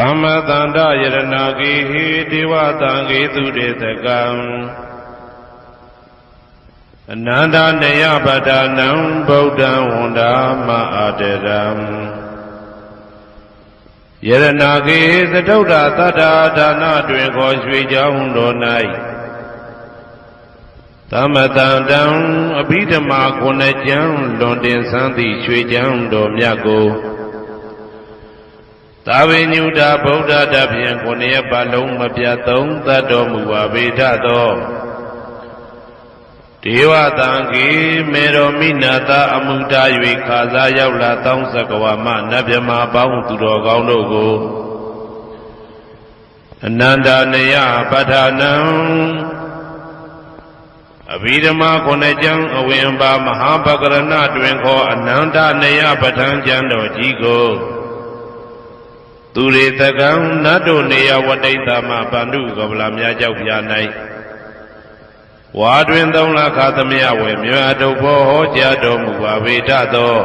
သမ္မတန္တယရဏဂေဟိဒေဝတံဂေသူတေတကံအနန္တနေယပဒနံဗုဒ္ဓံဝန္ဒာမအာတရံယရဏဂေသတုဒ္ဓသတ္တာဒါနတွင်ခေါ်ရွှေကြောင်းတော်၌သမတံတံအဘိဓမ္မာခုနှစ်ကျမ်းလွန်တင်ဆန်းသည့်ရွှေကြောင်းတော်မြတ်ကိုသာဝေညုတာဗုဒ္ဓတဖြင့်ခုနှစ်ရက်ပတ်လုံးမပြတ်သုံးသတ်တော်မူပါပေထသောဒေဝတံကေမေတော်မိနာတာအမှုတာ၍ခါစားရောက်လာတောင်းစကဝါမနတ်မြမာပေါင်းသူတော်ကောင်းတို့ကိုအနန္တနေယပဋ္ဌာနံအဘိဓမ္မာခုနှစ်ကျမ်းအဝင်ပါမဟာပကရဏတွင်ခေါ်အနန္တနေယပဋ္ဌာန်းကျမ်းတော်ကြီးကိုသူရေတကံနတ်တို့နေယဝတိတမဗန္ဓုကဗလာများကြောက်ပြ၌ဝါတွင်3လခါသမယဝေမြတ်တုဘောဟောကြားတော်မူပါပေထသော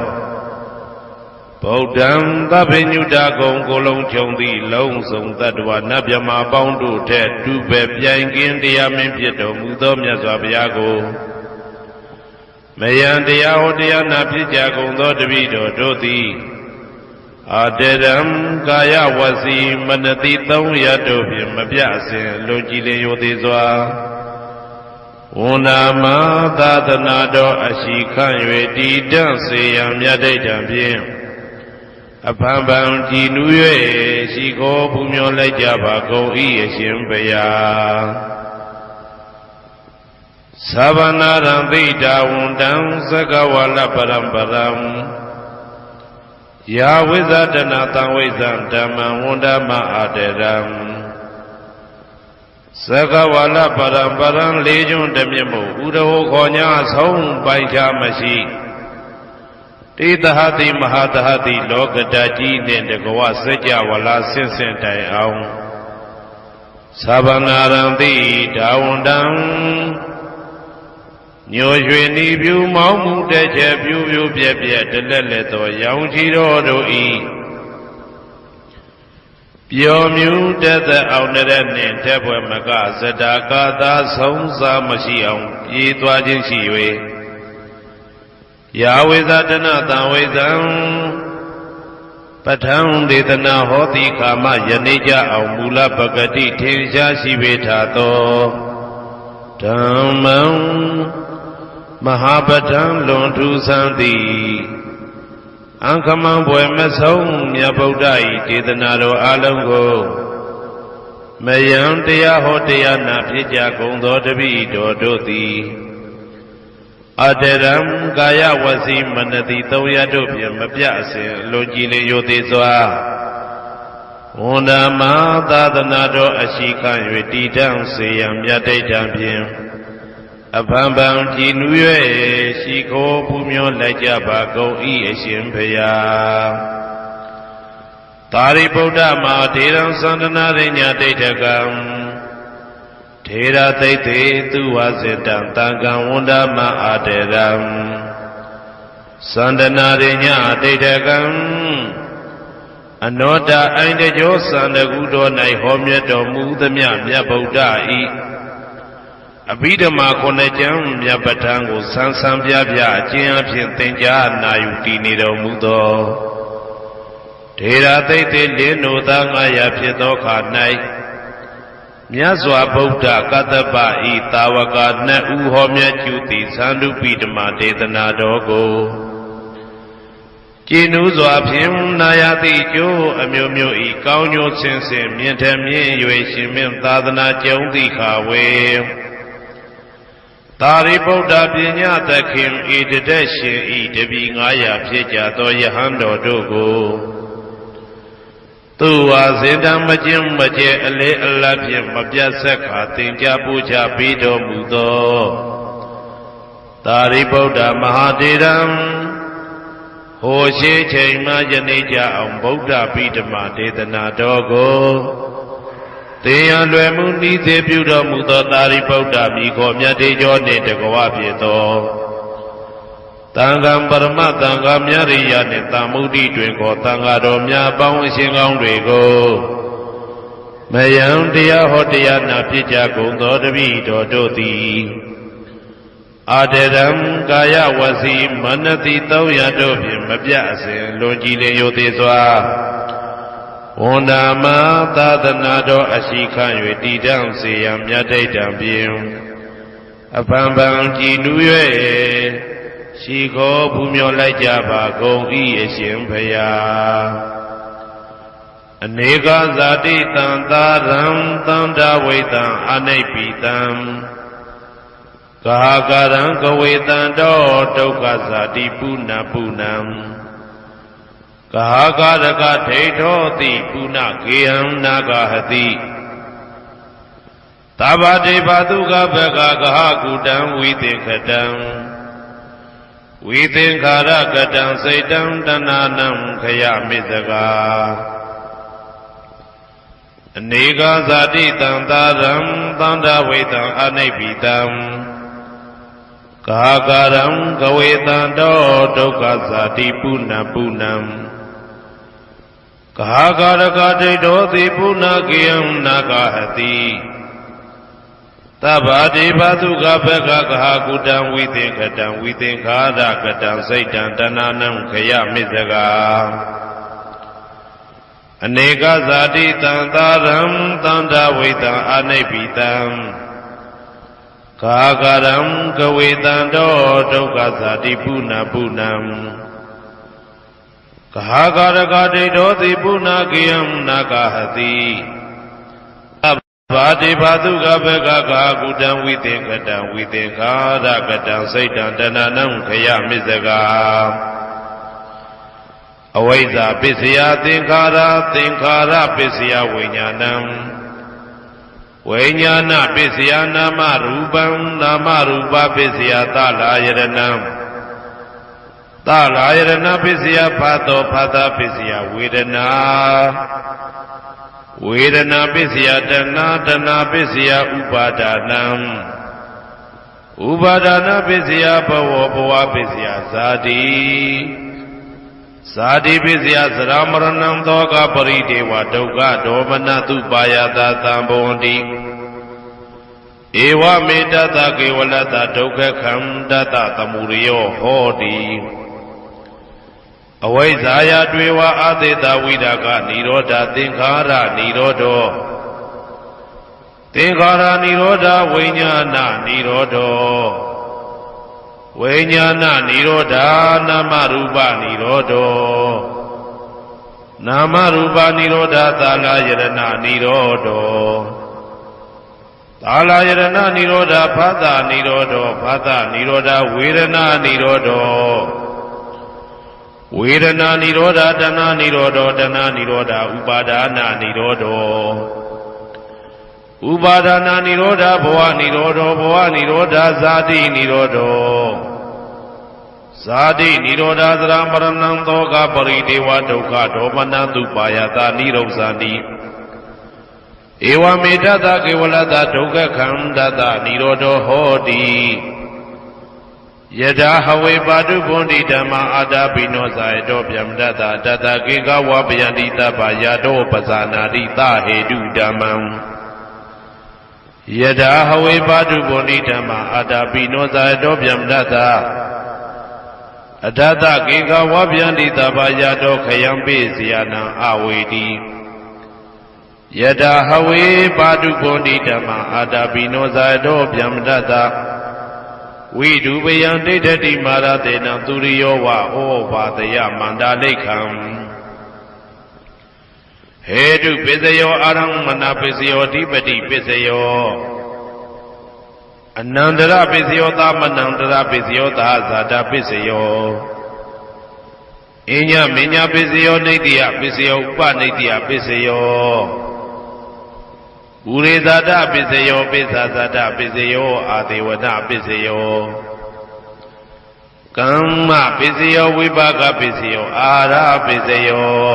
ဗုဒ္ဓံသဗ္ဗညုတကုံကိုလုံးခြုံသည့်လုံးစုံတတ္တဝနတ်မြမာပေါင်းတို့ထက်တူပဲပြိုင်ကင်းတရားမင်းဖြစ်တော်မူသောမြတ်စွာဘုရားကိုမယံတရားဟောတရားနာဖြစ်ကြကုန်သောတပည့်တော်တို့သည်အာတရံကာယဝစီမနတိ3ရတို့ဖြင့်မပြစဉ်လွန်ကြည်လင်ရိုသေစွာဝန္ဒာမသာသနာတော်အရှိခန့်၍တည်တံ့စေရန်မြတ်ဒိဋ္ဌံဖြင့်အဖန်ဖန်ကြည်နူး၍ရှိခိုးပူမျောလိုက်ကြပါကုန်၏အရှင်ဘုရားသဗ္ဗနာရံသိတာဝန္တံသကဝါလပရံပရံယာဝိဇာတနာတံဝိဇံဓမ္မံဝန္ဒမအာတရံသကဝါလပရံပရံလေးကျွန်းတမြတ်မို့ဥဒဟောခေါ်ညာဆုံးပိုင်ချမရှိတေတဟတိမဟာတဟတိလောကတကြီးနှင့်တကဝစัจ java လာဆင့်ဆင့်တိုင်အောင်သဗ္ဗနာရံတိဒါဝန္တံညိုရွှေနီပြူမောင်းမှုတဲ့ချက်ပြူပြူပြက်ပြက်တလက်လက်သောရောင်ချီတော်တို့ဤပျော်မြူတတ်တဲ့အောင်တဲ့နှင့်တဲ့ဘွယ်မကဇတာကာသာဆုံးစားမရှိအောင်ပြေးသွားခြင်းရှိ၍ယာဝိဇာတနာတံဝိဇံပဋ္ဌံဒေသနာဟောတိကာမယနေ့ကြအောင်မူလပဂတိထင်ရှားရှိပေထသောဓမ္မံမဟာပဋ္ဌံလွန်ထူးဆန်းသည်အံခမံဘွယ်မဆုံးမြတ်ဗုဒ္ဓ၏ဒေသနာတော်အလုံးကိုမယံတရားဟောတရားနာဖြစ်ကြကုန်သောတပည့်တော်တို့သည်အတရံကာယဝစီမနတိ3ရတို့ဖြင့်မပြစဉ်လွန်ကြည်လင်ရိုသေစွာဝန္ဒာမသာသနာတော်အရှိခန့်၍တည်တံ့စေရန်မြတ်ဒိဋ္ဌံဖြင့်အဖန်ဖန်ကြည်နူး၍ရှိခိုးပူမျောလိုက်ကြပါကုန်၏အရှင်ဘုရားသာရိပုတ္တမဟာထေရံသန္တနာရိညာဒိဋ္ဌကံထေရသိတ္တေသူဝစေတံတံကံဝန္ဒမအာတရံသန္တနာရိညာဒိဋ္ဌကံအနောတအိုင်တကျောသန္တကုတော်၌ဟောမြတ်တော်မူသမျှမြတ်ဗုဒ္ဓဤအဘိဓမ္မာခုနှစ်ကျမ်းမြတ်ပဋ္ဌာန်းကိုဆန်းဆန်းပြပြအကျဉ်းအဖြစ်သင်ကြားနာယူတည်နေတော်မူသောထေရသိတ္တေလင်းနိုသား900ဖြစ်သောခါ၌မြတ်စွာဘုရားကတ္တပဤတာဝက2ဦးဟောမြတ်ကျူသည်သန္တုပိဓမ္မာဒေသနာတော်ကိုကျင့်ဥစွာဖြင့်နာယတိကျိုးအမျိုးမျိုးဤကောင်းကျိုးဆင်းဆင်းမြင့်ထမြင့်၍ရှင်မင်းသာသနာကျုံသည့်ခါဝေသာရိပုတ္တပညာသခင်ဤတသက်ရှင်ဤတပည့်900ဖြစ်ကြသောယဟန်တော်တို့ကိုသူဝါစေတံမကျင်းမကျဲအလေအလတ်ဖြင့်မပြတ်ဆက်ခါသင်ကြားပူဇော်ပေးတော်မူသောသာရိပုတ္တမဟာတေရံဟိုရှိချိန်မှယနေ့ကြအောင်ဗုဒ္ဓပိဓမ္မာဒေသနာတော်ကိုသင်ရလွယ်မှုဤသေးပြုတော်မူသောသာရိပုတ္တမိခေါ်မြတ်တေကျော်နှင့်တကဝဖြစ်သောတန်ခါပရမတန်ခါမြရိယနှင့်တမ္မုဒ္ဒိတွင်ခေါ်တန်ခါတော်များပေါင်းအရှင်ကောင်းတွေကို မယံတရားဟောတရားနာဖြစ်ကြကုန်သောတပည့်တော်တို့သည်အာတရံကာယဝစီမနတိ300တို့ဖြင့်မပြအစဉ်လွန်ကြည်လင်ရိုသေစွာဝန္ဒာမသာသနာတော်အရှိခံ၍တည်တံ့စေရန်မြတ်တိတ်တံဖြင့်အပံပံကြည်နူး၍ရှိခေါ်ပူမျောလိုက်ကြပါကုန်၏အရှင်ဘုရားအနေကဇာတိတံသာရံသန္တာဝိတံအနိပိတံကာကာရံကဝေတံတောဒုက္ခဇာတိပုဏ္ဏပုဏ္ဏံကာကာရကဒိဋ္ဌောတိပုဏ္ဏကေယံနာဂဟတိသဗ္ဗတေဘသုကဘဂကဟကုတံဝိသင်္ခတံဝိသင်္ခာရကတံစိတ်တံတဏနံခယမိစကာအနေကဇာတိတံသာရံသန္တာဝိတံအနိပိတံကာကာရံကဝေတံတောဒုက္ခဇာတိပုဏ္ဏပုဏ္ဏံကာကာရကဒိဋ္ဌောတိပုဏ္ဏကေယံနာဂဟတိသဗ္ဗတိဘသုကဘဂကဟကုတံဝိသင်္ခတံဝိသင်္ခာရကတံစိတ်တံတဏနံခယမိစကာအနေကဇာတိတံသာရံသန္တာဝိတံအနိပိတံကာကာရံကဝေတံတောဒုက္ခဇာတိပုဏ္ဏပုဏ္ဏံကာကာရကဒိဋ္ဌောတိပုဏ္ဏကေယံနာဂဟတိဘာတိဘာတုကဘဂကကုတံဝိသင်္ခတံဝိသင်္ခာရကတံစိတ်တံတဏနံခယမိစကာအဝိဇ္ဇာပစ္စယသင်္ခါရသင်္ခါရပစ္စယဝိညာဏံဝိညာဏပစ္စယနာမရူပံနာမရူပပစ္စယသလာယရဏံသလာယရဏပစ္စယဖတ်သောဖတ်တာပစ္စယဝေဒနာဝေဒနာပစ္စယတဏတဏပစ္စယဥပါဒနာဥပါဒနာပစ္စယဘဝဘဝပစ္စယဇာတိဇာတိပစ္စယသရမရဏံသောကပရိဒေဝဒုက္ခဒေါမနတုပါယတာသံဘဝန္တိဧဝမေတ္တကေဝလတဒုက္ခခန္တတသမုရိယောဟောတိအဝိဇ္ဇာယတွေဝအာသေတဝိဒါကနိရောဓသင်္ခါရနိရောဓောသင်္ခါရနိရောဓဝိညာဏနိရောဓောဝိညာဏနိရောဓနာမရူပနိရောဓောနာမရူပနိရောဓသာလယရဏနိရောဓောသာလယရဏနိရောဓဖသနိရောဓောဖသနိရောဓဝေဒနာနိရောဓောဝေဒနာနိရောဓတဏနိရောဓတဏနိရောဓဥပါဒနာနိရောဓဥပါဒနာနိရောဓဘဝနိရောဓဘဝနိရောဓဇာတိနိရောဓဇာတိနိရောဓသရမရဏံသောကပရိဒေဝဒုက္ခဒေါမနတုပါယတာနိရောဇာတိဧဝမေတ္တကေဝလတဒုက္ခခန္တတနိရောဓဟောတိယထာဟဝေပါတုဗုန်တိဓမ္မာအာတာပိနောဇာယတောဗျမတတတတကေကဝပယန္တိတပ္ပယတောပဇာနာတိသဟေတုဓမ္မံယထာဟဝေပါတုဗုန်တိဓမ္မာအာတာပိနောဇာယတောဗျမတတအတတကေကဝပယန္တိတပ္ပယတောခယံပိစယနံအဝေတိယထာဟဝေပါတုဗုန်တိဓမ္မာအာတာပိနောဇာယတောဗျမတတဝိဒုပယံဒိဋ္ဌတိမာရတေနံသူရိယောဝဩဘာတယမန္တာလိခံဟေတုပစ္စယောအာရမဏပစ္စယောဓိပတိပစ္စယောအနန္တရပစ္စယောသမနန္တရပစ္စယောသာဇာတပစ္စယောအညမညပစ္စယောနိတ္တိယပစ္စယောဥပနိတ္တိယပစ္စယောဥရေဇာတပစ္စယောပိစ္ဆာဇာတပစ္စယောအာဒေဝနာပစ္စယောကမ္မပစ္စယောဝိပါကပစ္စယောအာရပစ္စယော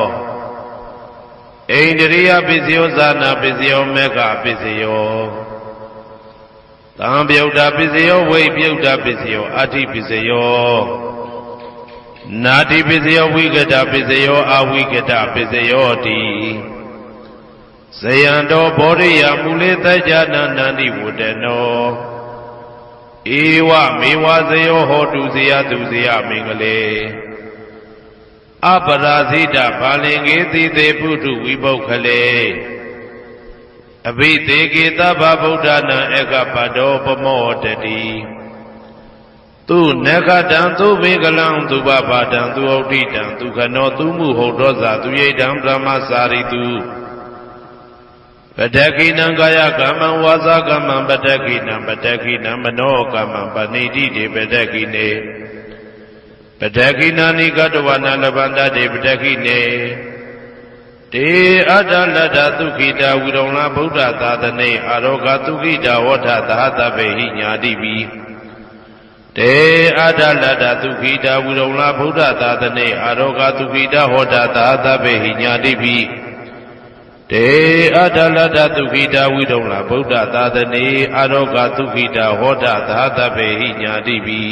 ဣန္ဒြိယပစ္စယောဇာနာပစ္စယောမေဃပစ္စယောသံပြုတ်တာပစ္စယောဝိပြုတ်တာပစ္စယောအာတိပစ္စယောနာတိပစ္စယောဝိကတပစ္စယောအဝိကတပစ္စယောတိ ဇယံတော်ဘောရိယမူလေတကြနာနန္တိဝတ္တနောဧဝမေဝဇယောဟောတုဇယသူဇယမင်္ဂလေအပရာဇိတဘာလင်္ကေတိသေပုထုဝိပုခ္ခလေအဘိသေကေသဗ္ဗဗုဒ္ဓနာဧကပတောပမောတတိသူနဂတံသူမေကလံသူပပါတံသူဩဋ္ဌိတံသူခနောသူမှုဟုတ်တော်သာသူယိတံဗြဟ္မစာရိတုပတကိနံကာယကမ္မံဝါစာကမ္မံပတကိနံပတကိနံမနောကမ္မံပဏိတိတေပတကိနေပတကိနာနိကတဝနာလဗန္တတေပတကိနေတေအတ္တလတ္တသုခိတာဝိရုံလဗုဒ္ဓသာသနေအာရောဂသုခိတာဝဋ္ဌသဟတဗေဟိညာတိပိတေအတ္တလတ္တသုခိတာဝိရုံလဗုဒ္ဓသာသနေအာရောဂသုခိတာဟောတသဟတဗေဟိညာတိပိတေအတ္တလတ္တသုခိတာဝိရုံလဗုဒ္ဓသာသနေအာရောဂသုခိတာဟောတသဟတဗေဟိညာတိပိ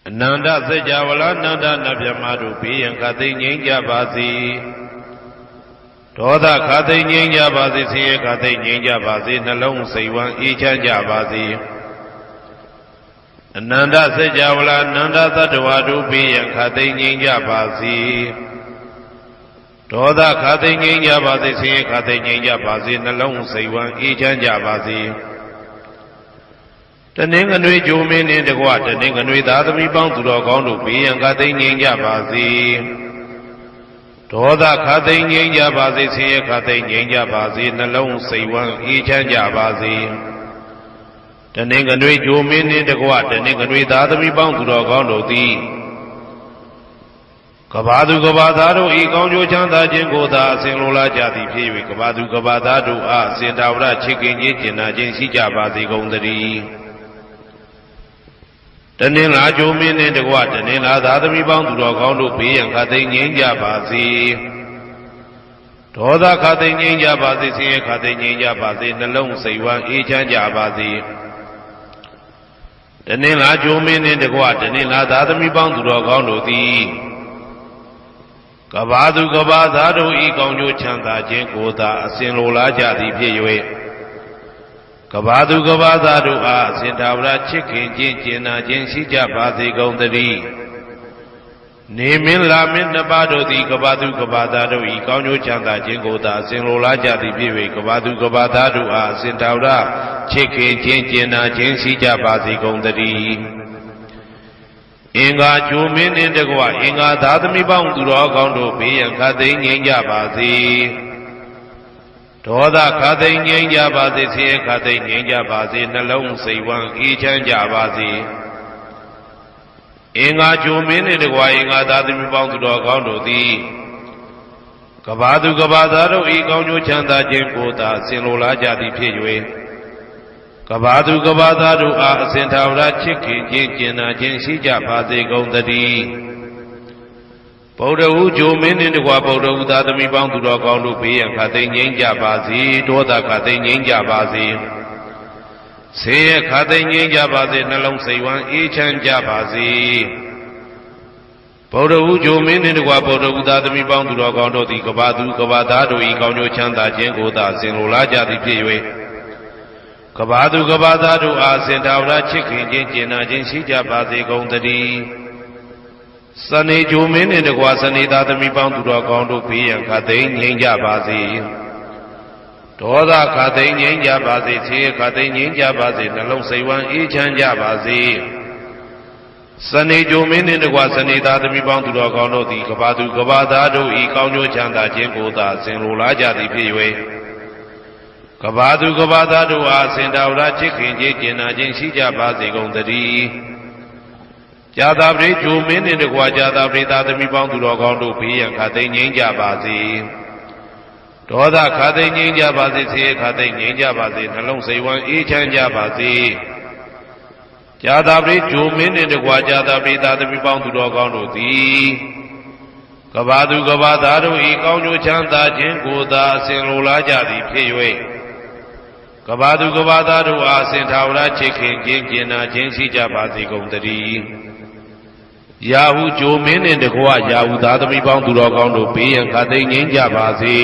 အနန္တစัจ java လာနန္ဒနဗျမတို့ဘေးရန်ခသိငြိမ်းကြပါစေဒေါသခသိငြိမ်းကြပါစေဆင်းရဲခသိငြိမ်းကြပါစေနှလုံးစိတ်ဝမ်းအေးချမ်းကြပါစေအနန္တစัจ java လာနန္ဒသတ္တဝါတို့ဘေးရန်ခသိငြိမ်းကြပါစေဒေါသခသိငြိမ်းကြပါစေဆင်းရဲခသိငြိမ်းကြပါစေနှလုံးစိတ်ဝမ်းအေးချမ်းကြပါစေတနင်္ဂနွေဂျိုမင်းနှင့်တကွတနင်္ဂနွေသားသမီးပေါင်းသူတော်ကောင်းတို့ဘေးရန်ခသိငြိမ်းကြပါစေဒေါသခသိငြိမ်းကြပါစေဆင်းရဲခသိငြိမ်းကြပါစေနှလုံးစိတ်ဝမ်းအေးချမ်းကြပါစေတနင်္ဂနွေဂျိုမင်းနှင့်တကွတနင်္ဂနွေသားသမီးပေါင်းသူတော်ကောင်းတို့သည်ကဘာသူကဘာသားတို့ဤကောင်းကျိုးချမ်းသာခြင်းကိုသာအစဉ်လိုလားကြသည်ဖြစ်၍ကဘာသူကဘာသားတို့အားအစဉ်တာဝရချစ်ခင်ခြင်းကျင်နာခြင်းရှိကြပါစေကုန်သတည်းတနင်္လာဂျိုမင်းနှင့်တကွတနင်္လာသားသမီးပေါင်းသူတော်ကောင်းတို့ဘေးရန်ခသိငြိမ်းကြပါစေဒေါသခသိငြိမ်းကြပါစေဆင်းရဲခသိငြိမ်းကြပါစေနှလုံးစိတ်ဝမ်းအေးချမ်းကြပါစေတနင်္လာဂျိုမင်းနှင့်တကွတနင်္လာသားသမီးပေါင်းသူတော်ကောင်းတို့သည်ကဘာသူကဘာသားတို့ဤကောင်းကျိုးချမ်းသာခြင်းကိုသာအစဉ်လိုလားကြသည်ဖြစ်၍ကဘာသူကဘာသားတို့အားအစဉ်သာဝရချစ်ခင်ခြင်းကျင်နာခြင်းရှိကြပါစေကုန်သတည်းနေမင်းလာမင်းနှစ်ပါးတို့သည်ကဘာသူကဘာသားတို့ဤကောင်းကျိုးချမ်းသာခြင်းကိုသာအစဉ်လိုလားကြသည်ဖြစ်၍ကဘာသူကဘာသားတို့အားအစဉ်သာဝရချစ်ခင်ခြင်းကျင်နာခြင်းရှိကြပါစေကုန်သတည်းအင်္ဂါဂျိုမင်းနှင့်တကွအင်္ဂါသားသမီးပေါင်းသူတော်ကောင်းတို့ဘေးရန်ခသိငြိမ်းကြပါစေဒေါသခသိငြိမ်းကြပါစေဆင်းရဲခသိငြိမ်းကြပါစေနှလုံးစိတ်ဝမ်းအေးချမ်းကြပါစေအင်္ဂါဂျိုမင်းနှင့်တကွအင်္ဂါသားသမီးပေါင်းသူတော်ကောင်းတို့သည်ကဘာသူကဘာသားတို့ဤကောင်းကျိုးချမ်းသာခြင်းကိုသာဆင်လိုလားကြသည်ဖြစ်၍ကဘာသူကဘာသားတို့အားအစဉ်သာဝရချစ်ခင်ခြင်းကျင်နာခြင်းရှိကြပါစေကုန်သတည်းဗုဒ္ဓဟူဂျိုမင်းနှင့်တကွဗုဒ္ဓဟူသားသမီးပေါင်းသူတော်ကောင်းတို့ဘေးရန်ခသိငြိမ်းကြပါစေဒေါသခသိငြိမ်းကြပါစေဆေးရခသိငြိမ်းကြပါစေနှလုံးစိတ်ဝမ်းအေးချမ်းကြပါစေဗုဒ္ဓဟူဂျိုမင်းနှင့်တကွဗုဒ္ဓဟူသားသမီးပေါင်းသူတော်ကောင်းတို့သည်ကဘာသူကဘာသားတို့ဤကောင်းကျိုးချမ်းသာခြင်းကိုသာဆင်လိုလားကြသည်ဖြစ်၍ကဘာသူကဘာသားတို့အားစင်တာဝရချစ်ခင်ခြင်းကျင်နာခြင်းရှိကြပါစေကုန်သတည်းစနေဂျိုမင်းနှင့်တကွစနေသားသမီးပေါင်းသူတော်ကောင်းတို့ဘေးရန်ခသိငြိမ်းကြပါစေဒေါသခသိငြိမ်းကြပါစေဆင်းရဲခသိငြိမ်းကြပါစေနှလုံးစိတ်ဝမ်းအေးချမ်းကြပါစေစနေဂျိုမင်းနှင့်တကွစနေသားသမီးပေါင်းသူတော်ကောင်းတို့သည်ကဘာသူကဘာသားတို့ဤကောင်းကျိုးချမ်းသာခြင်းကိုသာဆင်လိုလားကြသည်ဖြစ်၍ကဘာသူကဘာသားတို့အားစင်တာဝရချစ်ခင်ခြင်းကျင်နာခြင်းရှိကြပါစေကုန်သတည်းကြာသာပရိဂျိုမင်းနှင့်တကွာကြာသာပရိသားသမီးပေါင်းသူတော်ကောင်းတို့ဘေးရန်ခသိငြိမ်းကြပါစေဒေါသခသိငြိမ်းကြပါစေဆင်းရဲခသိငြိမ်းကြပါစေနှလုံးစိတ်ဝမ်းအေးချမ်းကြပါစေကြာသာပရိဂျိုမင်းနှင့်တကွာကြာသာပရိသားသမီးပေါင်းသူတော်ကောင်းတို့သည်ကဘာသူကဘာသားတို့ဤကောင်းကျိုးချမ်းသာခြင်းကိုသာအစဉ်လိုလားကြသည်ဖြစ်၍ကဘာသူကဘာသားတို့အားစင်ထာဝရချစ်ခင်ခြင်းကျင်နာခြင်းရှိကြပါစေကုန်သတည်းယာဟုဂျိုမင်းနှင့်တကွယာဟုသားသမီးပေါင်းသူတော်ကောင်းတို့ဘေးရန်ခသိငြိမ်းကြပါစေ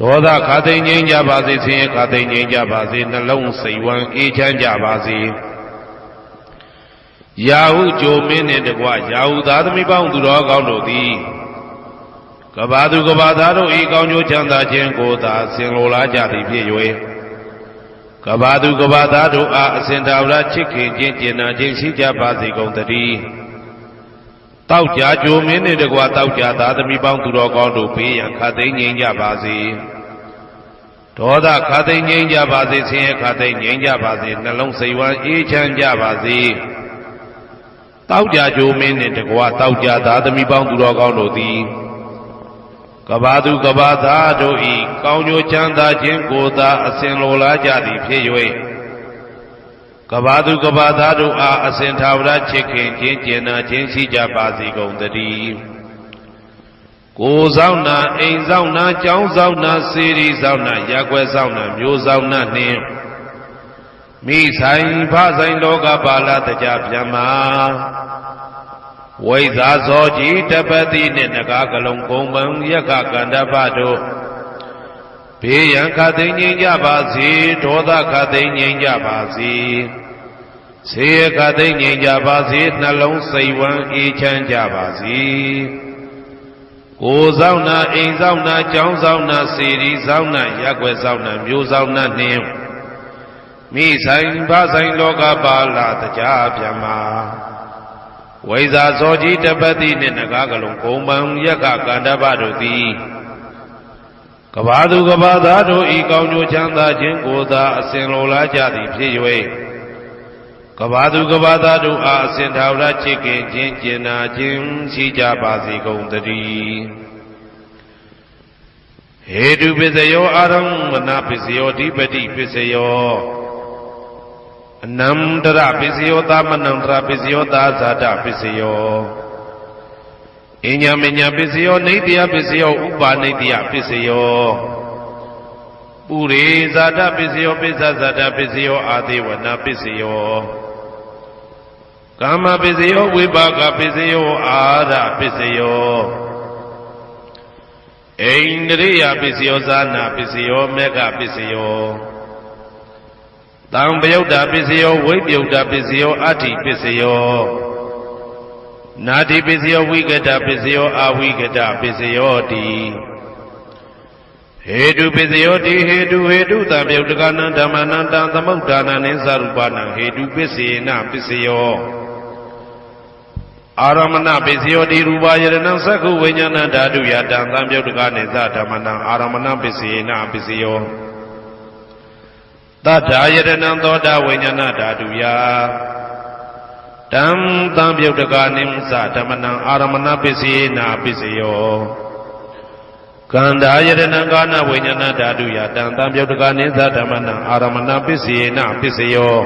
ဒေါသခါသိငြိမ်းကြပါစေဆင်းရဲခါသိငြိမ်းကြပါစေနှလုံးစိတ်ဝမ်းအေးချမ်းကြပါစေရာဟုကြိုမင်းနှင့်တကွရာဟုသားသမီးပေါင်းသူတော်ကောင်းတို့သည်ကဘာသူကဘာသားတို့ဤကောင်းကျိုးချမ်းသာခြင်းကိုသာဆင်လိုလားကြသည်ဖြစ်၍ကဘာသူကဘာသားတို့အားအစဉ်သာဝရချစ်ခင်ခြင်းကျင်နာခြင်းရှိကြပါစေကုန်သတည်းတောက်ကြကြိုမင်းနှင့်တကွတောက်ကြသားသမီးပေါင်းသူတော်ကောင်းတို့ဘေးရန်ခတ်သိမ်းငြိမ်းကြပါစေဒေါသခတ်သိမ်းငြိမ်းကြပါစေဆင်းရဲခတ်သိမ်းငြိမ်းကြပါစေနှလုံးစိတ်ဝမ်းအေးချမ်းကြပါစေတောက်ကြကြိုမင်းနှင့်တကွတောက်ကြသားသမီးပေါင်းသူတော်ကောင်းတို့သည်ကဘာသူကဘာသားတို့ဤကောင်းကျိုးချမ်းသာခြင်းကိုသာအစဉ်လိုလားကြသည်ဖြစ်၍ကဘာသူကဘာသားတို့အားအစဉ်သာဝရချစ်ခင်ခြင်းကျင်နာခြင်းရှိကြပါစေကုန်သတည်းကိုယ်ဆောင်နာအိမ်ဆောင်နာကျောင်းဆောင်နာစေရီဆောင်နာရပ်ကွက်ဆောင်နာမျိုးဆောင်နာနှင့်မိဆိုင်ဖဆိုင်လောကပါဠတကြဗျမ္မာဝိဇာဇောကြီးတပတိနှင့်နဂါကလုံးကုံပံယက္ခကန္တပတို့ဘေးရန်ခတ်သိမ်းငြိမ်းကြပါစေဒေါသခတ်သိမ်းငြိမ်းကြပါစေဆေးခတ်သိမ်းငြိမ်းကြပါစေနှလုံးစိတ်ဝမ်းအေးချမ်းကြပါစေကိုယ်ဆောင်နာအိမ်ဆောင်နာကျောင်းဆောင်နာစေရီဆောင်နာရပ်ကွက်ဆောင်နာမျိုးဆောင်နာနှင့်မိဆိုင်ဖဆိုင်လောကပါဠတကြဗျမ္မာဝိဇာဇောကြီးတပတိနှင့်နဂါကလုံးကုံပံယက္ခကန္တပတို့သည်ကဘာသူကဘာသားတို့ဤကောင်းကျိုးချမ်းသာခြင်းကိုသာအစဉ်လိုလားကြသည်ဖြစ်၍ကဘာသူကဘာသားတို့အားအစဉ်သာဝရချစ်ခင်ခြင်းကျင်နာခြင်းရှိကြပါစေကုန်သတည်းဟေတုပစ္စယောအာရမဏပစ္စယောဓိပတိပစ္စယောအနန္တရပစ္စယောသမနန္တရပစ္စယောသာဇာတပစ္စယောအညမညပစ္စယောနေတယပစ္စယောဥပါနေတယပစ္စယောပုရိဇာတပစ္စယောပိစ္ဆဇာတပစ္စယောအာသေဝနာပစ္စယောကာမပစ္စယောဝိပါကပစ္စယောအာရပစ္စယောဣန္ဒြိယပစ္စယောဇာနာပစ္စယောမေဃပစ္စယောတံပယုတ်တာပစ္စယောဝိပယုတ်တာပစ္စယောအဋ္ဌိပစ္စယောနာတိပစ္စယောဝိကတပစ္စယောအဝိကတပစ္စယောတိဟေတုပစ္စယောတိဟေတုတံပယုတ်တကနံဓမ္မနံတံသမုဋ္ဌာနံနိသရူပနံဟေတုပစ္စေနပစ္စယောအာရမဏပစ္စယောတိရူပယရဏံသက္ခုဝိညာဏဓာတုယတံသံပယုတ်တကနိသဓမ္မနံအာရမဏပစ္စေနပစ္စယောသတ္ထာယရဏံသောတာဝိညာဏဓာတုယတံသံပယုတ်တကနိသဓမ္မနံအာရမဏပစ္စေနပစ္စယောကန္တာယရဏံကာနဝိညာဏဓာတုယတံသံပယုတ်တကနိသဓမ္မနံအာရမဏပစ္စေနပစ္စယော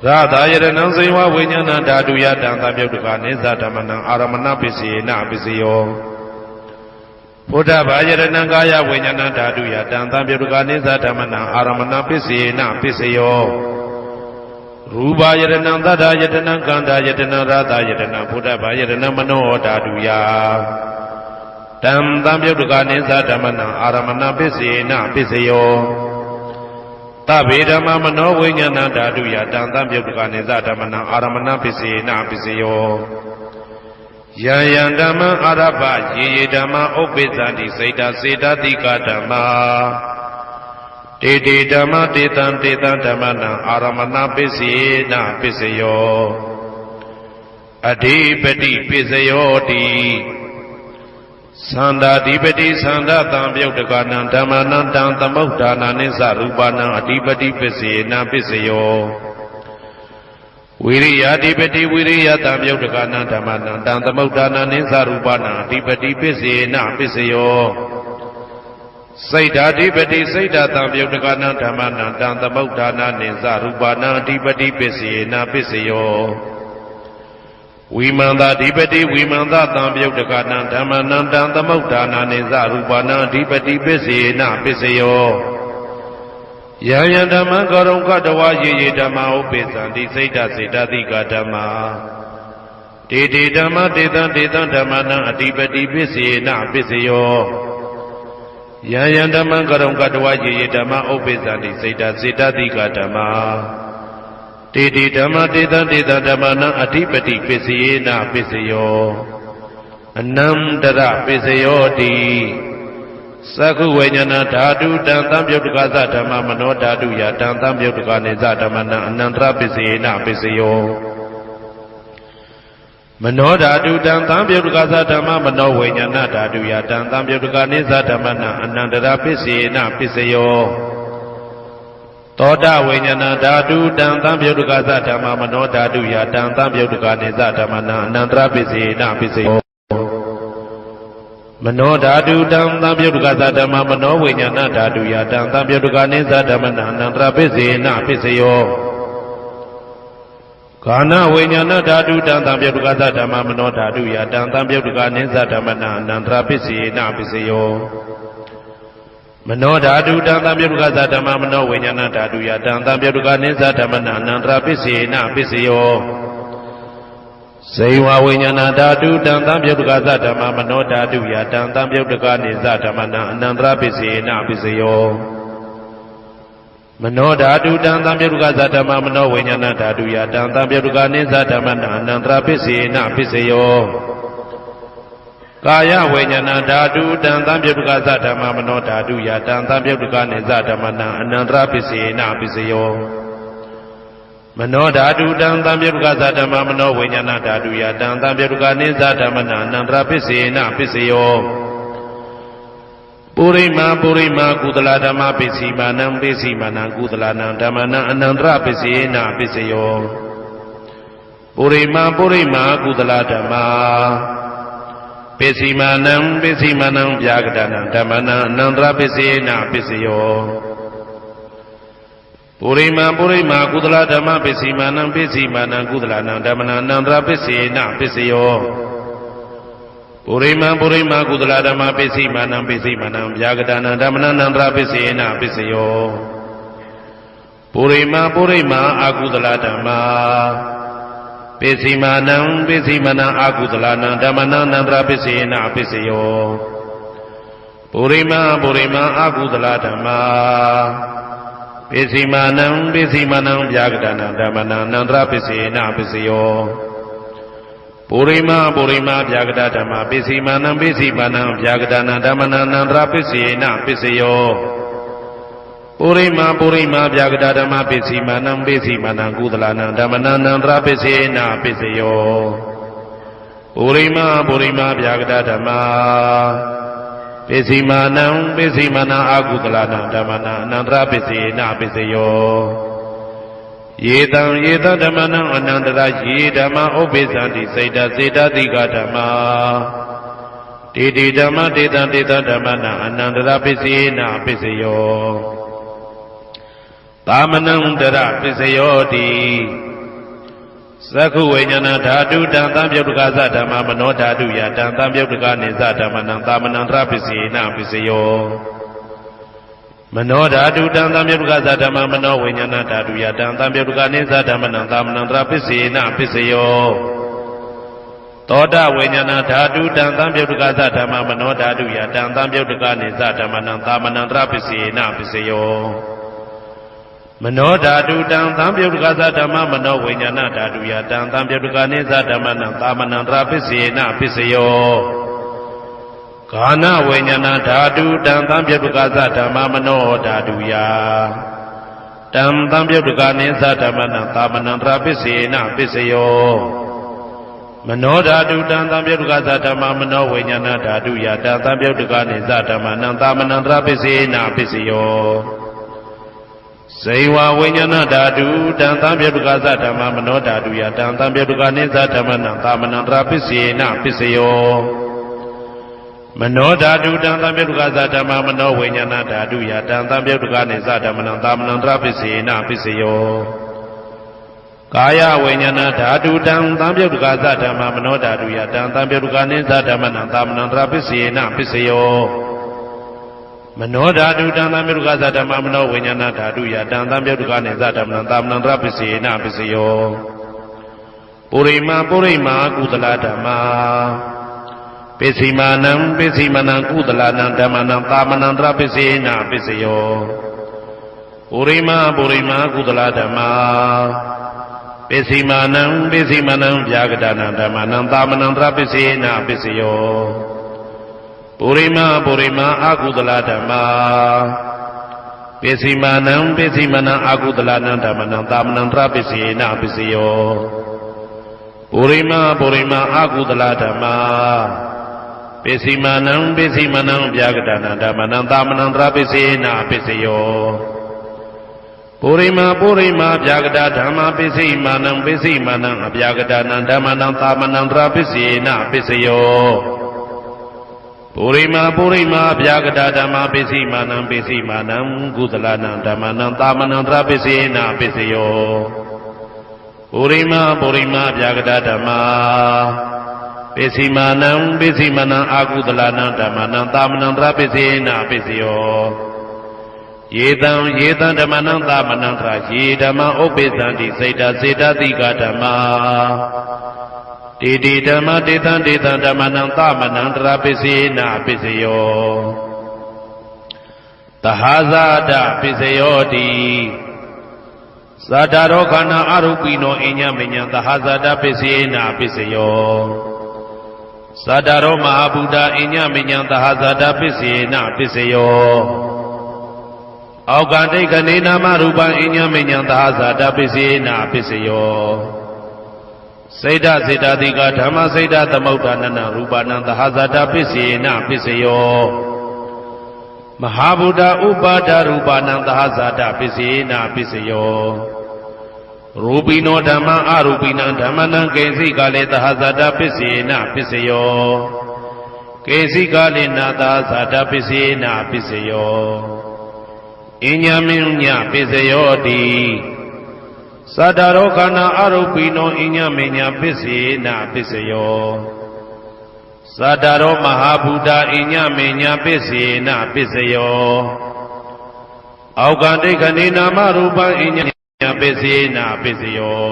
ရတာယရဏံဇိဝဝိညာဏဓာတုယတံသံပယုတ်တကနိသဓမ္မနံအာရမဏပစ္စေနပစ္စယောဘုဒ္ဓဘာယရဏံကာယဝိညာဏဓာတုယတံသံပယုတ်တကနိသဓမ္မနံအာရမဏပစ္စေနပစ္စယောရူပယရဏံသတ္တယတနံကန္တာယတနံရတာယတနံဘုဒ္ဓဘာယရဏံမနောဓာတုယတံသံပယုတ်တကနိသဓမ္မနံအာရမဏပစ္စေနပစ္စယောသဗ္ဗေဓမ္မမနောဝိညာဏဓာတုယတံသံပယုတ်တကနိသဓမ္မနံအာရမဏပစ္စေနပစ္စယောယံယံဓမ္မအာရပယေယေဓမ္မဥပ္ပိသန္တိစိတ်တစေတတိကဓမ္မာတေတေဓမ္မတေတံဓမ္မနံအာရမဏပစ္စေနပစ္စယောအဓိပတိပစ္စယောတိသန္တာဓိပတိသန္တာတံပယုတ်တကနံဓမ္မနံတံသမုဋ္ဌာနာနိသရူပနံအဓိပတိပစ္စေနပစ္စယောဝိရိယဓိပတိဝိရိယတံပယုတ်တကနံဓမ္မနံတံသမုဋ္ဌာနာနိသရူပနံအဓိပတိပစ္စေနပစ္စယောစိတ်ဓာတိပတိစိတ်ဓာတံပယုတ်တကနံဓမ္မနံတံသမုဋ္ဌာနာနိသရူပနံအဓိပတိပစ္စေနပစ္စယောဝိမန္တဓိပတိဝိမန္တတံပယုတ်တကနံဓမ္မနံတံသမုဋ္ဌာနာနိသရူပနံအဓိပတိပစ္စေနပစ္စယောယံယံဓမ္မံကောရုံကတဝယေယေဓမ္မဥပ္ပိသန္တိစိတ်ဓာစေတသိကဓမ္မာတေတေဓမ္မတေတံဓမ္မနံအဓိပတိပစ္စေနပစ္စယော ယံယံဓမ္မံကရုံကတဝယေယေဓမ္မဥပ္ပိသန္တိစေတစေတတိကဓမ္မတေတိဓမ္မတေတံတေတဓမ္မနံအဓိပတိပစ္စယေနပစ္စယောအနန္တရပစ္စယောတိသက္ခုဝိညာဏဓာတုတံသံပြုတ်တကသဓမ္မမနောဓာတုယတံသံပြုတ်တကနေသဓမ္မနံအနန္တရပစ္စယေနပစ္စယောမနောဓာတုတံသံပြုတ်တကသဓမ္မမနောဝိညာဏဓာတုယတံသံပြုတ်တကနေသဓမ္မနံအနန္တရပစ္စယေနပစ္စယောသောတဝိညာဏဓာတုတံသံပြုတ်တကသဓမ္မမနောဓာတုယတံသံပြုတ်တကနေသဓမ္မနံအနန္တရပစ္စယေနပစ္စယောမနောဓာတုတံသံပြုတ်တကသဓမ္မမနောဝိညာဏဓာတုယတံသံပြုတ်တကနေသဓမ္မနံအနန္တရပစ္စယေနပစ္စယောကာနဝိညာဏဓာတုတံသံပြုတ်တကသဓမ္မမနောဓာတုယတံသံပြုတ်တကနေသဓမ္မနံအနန္တရပစ္စယေနပစ္စယောမနောဓာတုတံသံပြုတ်တကသဓမ္မမနောဝိညာဏဓာတုယတံသံပြုတ်တကနေသဓမ္မနံအနန္တရပစ္စယေနပစ္စယောဇေဝဝိညာဏဓာတုတံသံပြုတ်တကသဓမ္မမနောဓာတုယတံသံပြုတ်တကနေသဓမ္မနံအနန္တရပစ္စယေနပစ္စယောမနောဓာတုတံသံပြုတ်တကသဓမ္မမနောဝိညာဏဓာတုယတံသံပြုတ်တကနေသဓမ္မနံအနန္တရပစ္စယေနပစ္စယောကာယဝိညာဏဓာတုတံသံပြုတ်တကသဓမ္မမနောဓာတုယတံသံပြုတ်တကနေသဓမ္မနံအနန္တရပစ္စယေနပစ္စယောမနောဓာတုတံသံပြုတ်တကသဓမ္မမနောဝိညာဏဓာတုယတံသံပြုတ်တကနေသဓမ္မနံအနန္တရပစ္စယေနပစ္စယောပုရိမာပုရိမာကုသလဓမ္မပစ္စည်းမာနံပစ္စည်းမာနံကုသလနံဓမ္မနံအနန္တရပစ္စယေနပစ္စယောပုရိမာပုရိမာကုသလဓမ္မပစ္စည်းမာနံပစ္စည်းမာနံဗျာကတနံဓမ္မနံအနန္တရပစ္စယေနပစ္စယောပုရိမာပုရိမာကုသလဓမ္မပစ္စည်းမာနံပစ္စည်းမာနံကုသလနံဓမ္မနံအနန္တရပစ္စယေနပစ္စယောပုရိမာပုရိမာကုသလဓမ္မပစ္စည်းမာနံပစ္စည်းမာနံဗျာကတနံဓမ္မနံအနန္တရပစ္စယေနပစ္စယောပုရိမာပုရိမာအာကုသလဓမ္မပစ္စည်းမာနံပစ္စည်းမာနံအာကုသလနံဓမ္မနံအနန္တရပစ္စယေနပစ္စယောပုရိမာပုရိမာအာကုသလဓမ္မပစ္စည်းမာနံပစ္စည်းမာနံဗျာကတနံဓမ္မနံအနန္တရပစ္စယေနပစ္စယောပုရိမာပုရိမာဗျာကတဓမ္မပစ္စည်းမာနံပစ္စည်းမာနံဗျာကတနံဓမ္မနံအနန္တရပစ္စယေနပစ္စယောပုရိမာပုရိမာဗျာကတဓမ္မပစ္စည်းမာနံပစ္စည်းမာနံကုသလနံဓမ္မနံအနန္တရပစ္စယေနပစ္စယောပုရိမာပုရိမာဗျာကတဓမ္မပစ္စည်းမာနံပစ္စည်းမာနံအာကုသလနံဓမ္မနံအနန္တရပစ္စယေနပစ္စယောယေတံယေတဓမ္မနံအနန္တရယေဓမ္မဥပ္ပိသန္တိစေတစေတတိကဓမ္မတေတိဓမ္မတေတံတေတဓမ္မနံအနန္တရပစ္စယေနပစ္စယောသာမနံတရပစ္စယောတိသက္ခုဝိညာဏဓာတုတံသံပြုတ်တကသဓမ္မမနောဓာတုယတံသံပြုတ်တကနေသဓမ္မနံသာမနံတရပစ္စယေနပစ္စယောမနောဓာတုတံသံပြုတ်တကသဓမ္မမနောဝိညာဏဓာတုယတံသံပြုတ်တကနေသဓမ္မနံသာမနံတရပစ္စယေနပစ္စယောသောတဝိညာဏဓာတုတံသံပြုတ်တကသဓမ္မမနောဓာတုယတံသံပြုတ်တကနေသဓမ္မနံသာမနံတရပစ္စယေနပစ္စယောမနောဓာတုတံသံပြုတ်တကသဓမ္မမနောဝိညာဏဓာတုယတံသံပြုတ်တကနေသဓမ္မနံသာမနံတရပစ္စယေနပစ္စယောကာနဝိညာဏဓာတုတံသံပြုတ်တကသဓမ္မမနောဓာတုယတံသံပြုတ်တကနေသဓမ္မနံသာမနံတရပစ္စယေနပစ္စယောမနောဓာတုတံသံပြုတ်တကသဓမ္မမနောဝိညာဏဓာတုယတံသံပြုတ်တကနေသဓမ္မနံသာမနံတရပစ္စယေနပစ္စယောဇေဝဝိညာဏဓာတုတံသံပြုတ်တကသဓမ္မမနောဓာတုယတံသံပြုတ်တကနေသဓမ္မနံသာမနံတရပစ္စယေနပစ္စယောမနောဓာတုတံသံပြုတ်တကသဓမ္မမနောဝိညာဏဓာတုယတံသံပြုတ်တကနေသဓမ္မနံသာမနံတရပစ္စယေနပစ္စယောကာယဝိညာဏဓာတုတံသံပြုတ်တကသဓမ္မမနောဓာတုယတံသံပြုတ်တကနေသဓမ္မနံသာမနံတရပစ္စယေနပစ္စယောမနောဓာတုတံသံပြုတ်တကသဓမ္မမနောဝိညာဏဓာတုယတံသံပြုတ်တကနေသဓမ္မနံသာမနံတရပစ္စယေနပစ္စယောပုရိမာပုရိမာကုသလဓမ္မပ ပိစိမာနံပိစိမနံကုသလနံဓမ္မနံသာမနံတရပိစေနပိစယောပုရိမပုရိမကုသလဓမ္မာပိစိမာနံပိစိမနံဗျာဂဒနံဓမ္မနံသာမနံတရပိစေနပိစယောပုရိမပုရိမအကုသလဓမ္မာပိစိမာနံပိစိမနံအကုသလနံဓမ္မနံသာမနံတရပိစေနပိစယောပုရိမပုရိမအကုသလဓမ္မာပိစိမာနံပိစိမနံဗျာဂဒနံဓမ္မနံသာမနံတရပိစေနပိစယောပုရိမပုရိမဗျာဂဒဓမ္မပိစိမာနံပိစိမာနံအဗျာဂဒနံဓမ္မနံသာမနံတရပိစေနပိစယောပုရိမပုရိမဗျာဂဒဓမ္မပိစိမာနံပိစိမာနံကုသလနံဓမ္မနံသာမနံတရပိစေနပိစယောပုရိမပုရိမဗျာဂဒဓမ္မပိစိမာနံပိစိမနံအာကုသလနံဓမ္မနံသာမနံတရပိစေနပိစယောယေတံဓမ္မနံသာမနံတရယေဓမ္မဥပ္ပိသံတိစေတစေတတိကဓမ္မာတေတိဓမ္မတေတံဓမ္မနံသာမနံတရပိစေနပိစယောသဟာဇာတပိစယောတိဇာတာရောခန္ဓာအရုပိနောအညမညံသဟာဇာတပိစေနပိစယောဇာတာရောမဟာဗုဒ္ဓအညမညံသဟာဇာတပိစေနပိစယောအောက်ကတိတ်ကနေနာမရူပံအညမညံသဟာဇာတပိစေနပိစယောစေတစေတတိကဓမ္မစေတသမုဋ္ဌာနနရူပနံသဟာဇာတပိစေနပိစယောမဟာဗုဒ္ဓဥပါဒရူပနံသဟာဇာတပိစေနပိစယောရူပိနောဓမ္မအရူပိနံဓမ္မနံကေစိကလေသဟာဇာတပိစေနပိစယောကေစိကလေနာသဟာဇာတပိစေနပိစယောအညမညပိစယောတိသတ္တရောခန္ဓာအရုပိနောအညမညပိစေနပိစယောသတ္တရောမဟာဗုဒ္ဓအညမညပိစေနပိစယောအောက်ကတိတ်ခဏိနာမရူပံအညပိစေနပိစယော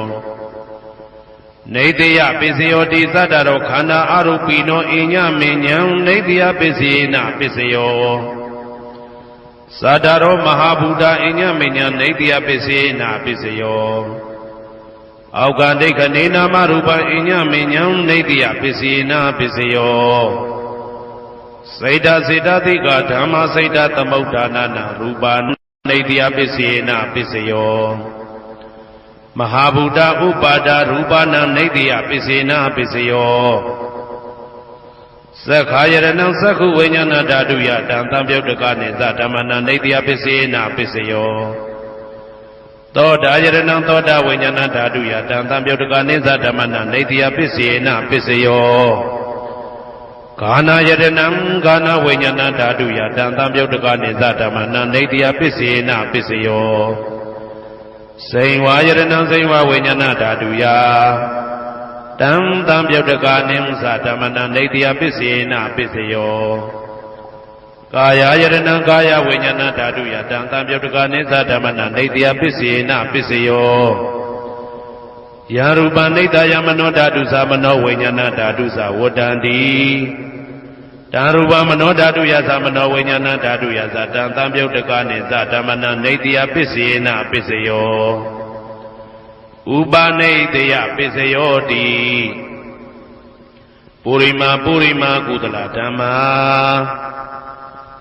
နေတယပိစယောတိသတ္တရောခန္ဓာအရုပိနောအညမညံနေတယပိစေနပိစယောသတ္တရောမဟာဗုဒ္ဓအညမညံနေတယပိစေနပိစယောအောက်ကတိတ်ခဏိနာမရူပံအညမညံနေတယပိစေနပိစယောစေတစေတတိကဓမ္မစေတသမုဋ္ဌာနနရူပနေတယပိစေနပိစယောမဟာဗုဒ္ဓဥပါဒရူပနံနေတယပိစေနပိစယောသက္ခာယရဏံသက္ခုဝိညာဏဓာတုယတံသံပြုတ်တကနေသဓမ္မနံနေတယပိစေနပိစယောသောတာယရဏံသောတာဝိညာဏဓာတုယတံသံပြုတ်တကနေသဓမ္မနံနေတယပိစေနပိစယောဂာနာယရဏံဂာနာဝိညာဏဓာတုယတံသံပြုတ်တကနေသဓမ္မနံနေတယပိစေနပိစယောစိန်ဝါယရဏံစိန်ဝါဝိညာဏဓာတုယတံသံပြုတ်တကနေသဓမ္မနံနေတယပိစေနပိစယောကာယယရဏံကာယဝိညာဏဓာတုယတံသံပြုတ်တကနေသဓမ္မနံနေတယပိစေနပိစယောယရူပနိတယမနောဓာတုသမနောဝိညာဏဓာတုသဝတ္တန္တိတံရူပမနောဓာတုယသမနောဝိညာဏဓာတုယသတံသံပြုတ်တကနေသဓမ္မနံနေတယပိစေနပိစယောဥပနိတယပိစယောတိပုရိမပုရိမကုသလဓမ္မာ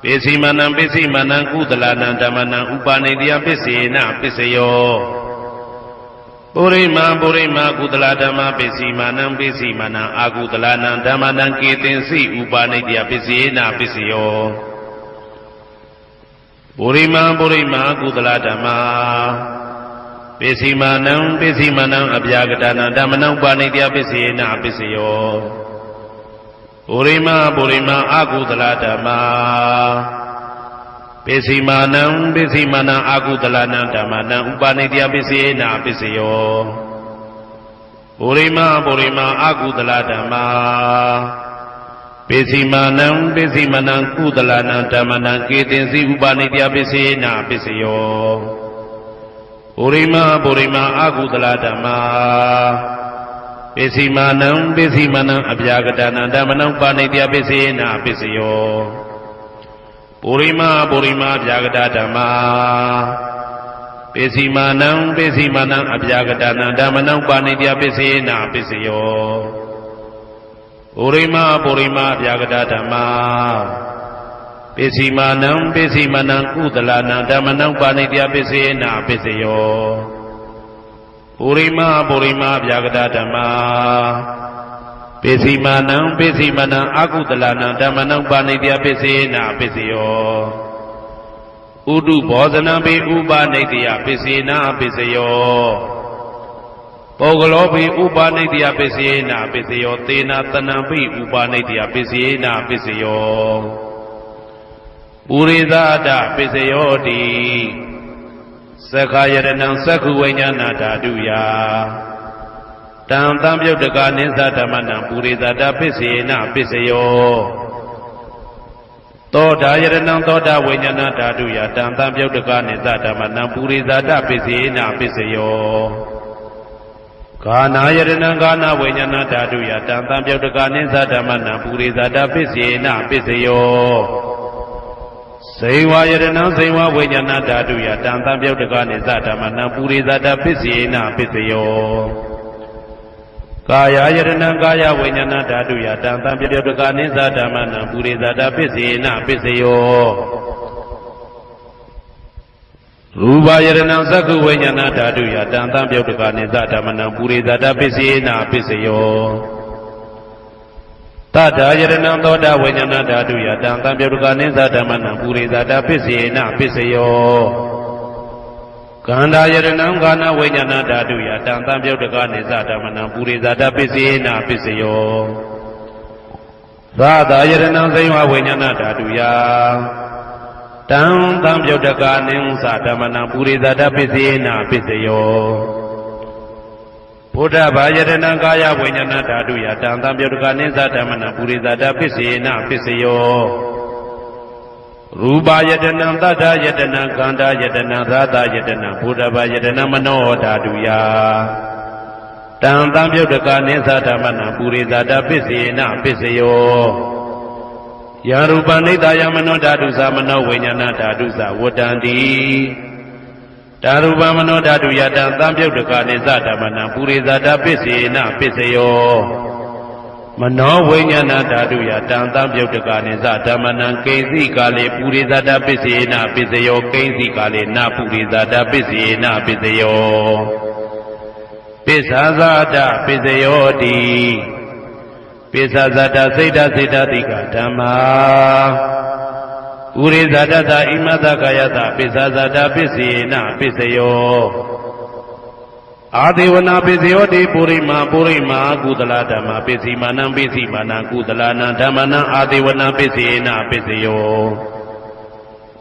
ပိစိမနံပိစိမနံကုသလနံဓမ္မနံဥပနိတယပိစေနပိစယောပုရိမပုရိမကုသလဓမ္မပိစိမနံပိစိမနံအာကုသလနံဓမ္မနံကေတင်စိဥပနိတယပိစေနပိစယောပုရိမပုရိမကုသလဓမ္မာပိစိမနံပိစိမနံအဗျာကတနံဓမ္မနံဥပနိတယပိစေနပိစယောပုရိမပုရိမအာကုသလဓမ္မာပိစိမနံပိစိမနံအာကုသလနံဓမ္မနံဥပနိတယပိစေနပိစယောပုရိမပုရိမအာကုသလဓမ္မာပိစိမနံပိစိမနံကုသလနံဓမ္မနံကေတင်စိဥပနိတယပိစေနပိစယောပုရိမပုရိမအာကုသလဓမ္မာပ ပိစီမာနံပိစီမနံအပြာကတနံဓမ္မနံပါဏိတယပိစေနာပိစယောပုရိမပုရိမအပြာကတဓမ္မာပိစီမာနံပိစီမနံအပြာကတနံဓမ္မနံပါဏိတယပိစေနာပိစယောပုရိမပုရိမအပြာကတဓမ္မာပိစီမာနံပိစီမနံကုသလနံဓမ္မနံပါဏိတယပိစေနာပိစယောပုရိမပုရိမဗျာကတဓမ္မာပိစီမာနံပိစီမနံအကုသလနံဓမ္မနံပါဏိတယပိစေနာပိစယောဥဒုဘောဇနံပိဥပနိတယပိစေနာပိစယောပုဂ္ဂလောပိဥပနိတယပိစေနာပိစယောသေနာတနံပိဥပနိတယပိစေနာပိစယောပုရိသဒပိစယောတိသက္ခာယရဏံသက္ခုဝိညာဏဓာတုယတံတံပြုတ်တကနိသဓမ္မနံပုရိသတာပစ္စေနပစ္စယောသောတာယရဏံသောတာဝိညာဏဓာတုယတံတံပြုတ်တကနိသဓမ္မနံပုရိသတာပစ္စေနပစ္စယောဂာနာယရဏံဂာနာဝိညာဏဓာတုယတံတံပြုတ်တကနိသဓမ္မနံပုရိသတာပစ္စေနပစ္စယောဇေဝယရဏံဇေဝဝိညာဏဓာတုယတံတံပြုတ်တကနိသဓမ္မနံပုရိသတာပစ္စေနပစ္စယောကာယယရဏံကာယဝိညာဏဓာတုယတံတံပြုတ်တကနိသဓမ္မနံပုရိသတာပစ္စေနပစ္စယောရူပယရဏံသက္ခုဝိညာဏဓာတုယတံတံပြုတ်တကနိသဓမ္မနံပုရိသတာပစ္စေနပစ္စယောတထာယရဏံသောတာဝိညာဏဓာတုယတံတံပြုတ်တကနိသဓမ္မနံပုရိသတာပစ္စေနပစ္စယောကန္တာယရဏံကာနဝိညာဏဓာတုယတံတံပြုတ်တကနိသဓမ္မနံပုရိသတာပစ္စေနပစ္စယောသာသာယရဏံဇိဝဝိညာဏဓာတုယတံတံပြုတ်တကနိသဓမ္မနံပုရိသတာပစ္စေနပစ္စယောဘုဒ္ဓဘာယတနာကာယဝိညာဏဓာတုယတံတံပြုတ်တကနိသဓမ္မနံပုရိသတာပစ္စေနပစ္စယောရူပယတနာသတ္တယတနာကန္တာယတနာသာသယတနာဘုဒ္ဓဘာယတနာမနောဓာတုယတံတံပြုတ်တကနိသဓမ္မနံပုရိသတာပစ္စေနပစ္စယောယာရူပနိတယမနောဓာတုသမနောဝိညာဏဓာတုသဝတ္တန္တိဓာရူပမနောဓာတုယတံတံပြုတ်တကနိသဓမ္မနံပုရိသတာပစ္စေနပစ္စယောမနောဝိညာဏဓာတုယတံတံပြုတ်တကနိသဓမ္မနံကိဉ္စီကာလေပုရိသတာပစ္စေနပစ္စယောကိဉ္စီကာလေနပုရိသတာပစ္စေနပစ္စယောပစ္ဆာဇာတပစ္စယောတိပစ္ဆာဇာတစိတ်တစိတ်တတိကဓမ္မာဥရိဇာတသဣမသကာယသပိစ္ဆာဇာတပစ္စေနပစ္စယောအာဒေဝနာပစ္စယောတိပုရိမာပုရိမာကုသလဓမ္မပစ္စည်းမာနံပစ္စည်းမာနံကုသလနံဓမ္မနံအာဒေဝနာပစ္စေနပစ္စယော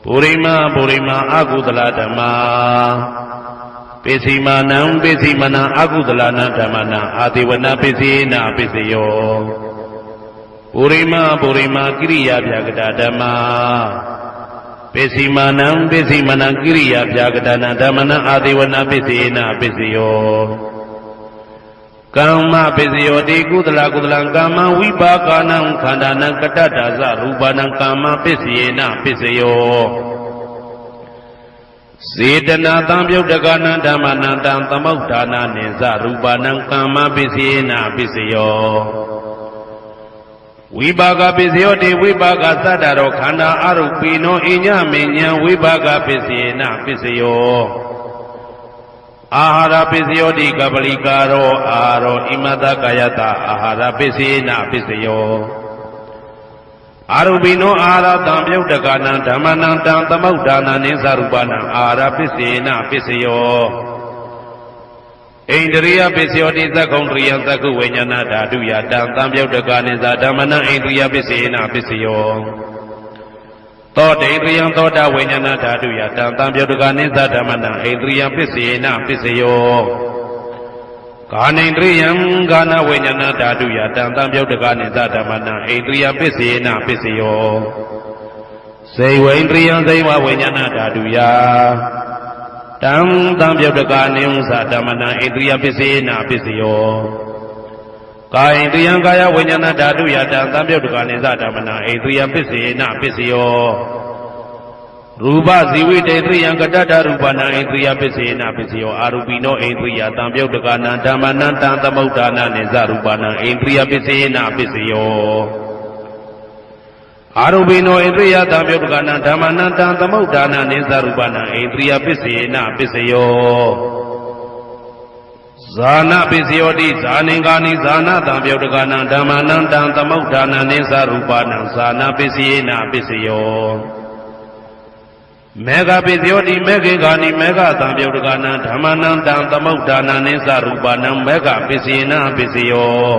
ပုရိမာပုရိမာအကုသလဓမ္မပစ္စည်းမာနံပစ္စည်းမာနံအကုသလနံဓမ္မနံအာဒေဝနာပစ္စေနပစ္စယောပုရိမာပုရိမာကိရိယာဗျာကတာဓမ္မာပိစီမာနံပိစီမနံကိရိယာဗျာကတာနံဓမ္မနံအာဒေဝနာပိစေနပိစယောကမ္မပိစယောတိကုသလကုသလံကာမဝိပါကာနံခန္ဓာနံကတ္တတာဇရူပနံကာမပိစေနပိစယောစေတနာတံပြုတ်တကနံဓမ္မနံတံသမုဋ္ဌာနာနိဇရူပနံကာမပိစေနပိစယောဝိပါကပစ္စယောတိဝိပါကသတ္တရောခန္ဓာအရုပိနောအညမေညံဝိပါကပစ္စယေနပစ္စယောအာဟာရပစ္စယောတိကပလိကာရောအာရောဣမတကာယတအာဟာရပစ္စယေနပစ္စယောအာရုပိနောအာဟာရတံပြုတ်တကနံဓမ္မနံတံသမုဋ္ဌာနာနိသရူပနံအာဟာရပစ္စယေနပစ္စယောဣန္ဒရိယပစ္စယောတိသက္ကုံတရိယသက္ခုဝိညာဏဓာတုယတံတံပြုတ်တကနိသဓမ္မနံဣန္ဒရိယပစ္စေနပစ္စယောသောတေန္ဒရိယသောတာဝိညာဏဓာတုယတံတံပြုတ်တကနိသဓမ္မနံဣန္ဒရိယပစ္စေနပစ္စယောကာနိန္ဒရိယကာနဝိညာဏဓာတုယတံတံပြုတ်တကနိသဓမ္မနံဣန္ဒရိယပစ္စေနပစ္စယောဇေဝိန္ဒရိယဇေဝဝိညာဏဓာတုယတံတံပြုတ်တကနိဥ္စဓမ္မနံဣန္ဒရိယပစ္စေနပစ္စယော ကာယတိယံကာယဝိညာဏဓာတုယတံသံပြုတ်တကနိသဓမ္မနာအိန္ဒိယပစ္စေနပစ္စယောရူပဇီဝိတေတိယံကတ္တရူပနာအိန္ဒိယပစ္စေနပစ္စယောအာရူပိနောအိန္ဒိယသံပြုတ်တကနာဓမ္မနံတံသမုဋ္ဌာနာနိသရူပနာအိန္ဒိယပစ္စေနပစ္စယောအာရူပိနောဣန္ဒိယသံပြုတ်တကနာဓမ္မနံတံသမုဋ္ဌာနာနိသရူပနာအိန္ဒိယပစ္စေနပစ္စယောဇာနာပစ္စယောတိဇာနိကာနိဇာနာတံပြုတ်တကနာဓမ္မနံတံသမုဋ္ဌာနာနိသရူပနာဇာနာပစ္စယေနပစ္စယောမေဃပစ္စယောတိမေခေကာနိမေဃတံပြုတ်တကနာဓမ္မနံတံသမုဋ္ဌာနာနိသရူပနာမေဃပစ္စယေနပစ္စယော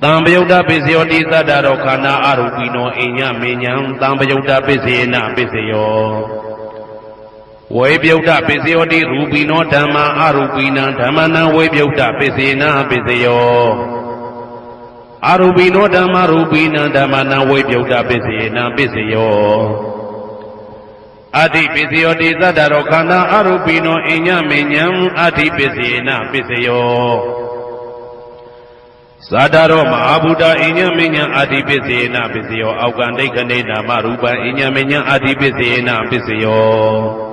တံပယုတ်တပစ္စယောတိသတ္တရောခန္ဓာအရူပိနောအိညမေညံတံပယုတ်တပစ္စယေနပစ္စယောဝေပြုတ်တပစ္စယောတိရူပိနောဓမ္မာအရူပိနံဓမ္မနံဝေပြုတ်တပစ္စေနပစ္စယောအရူပိနောဓမ္မာရူပိနံဓမ္မနံဝေပြုတ်တပစ္စေနပစ္စယောအတ္တိပစ္စယောတိသတ္တရောခန္ဓာအရူပိနောအိညမေညံအတ္တိပစ္စေနပစ္စယောဇာတရောမဟာဗုဒ္ဓအိညမေညံအတ္တိပစ္စေနပစ္စယောအောက်ကံဒိဋ္ဌိနေနာမရူပံအိညမေညံအတ္တိပစ္စေနပစ္စယော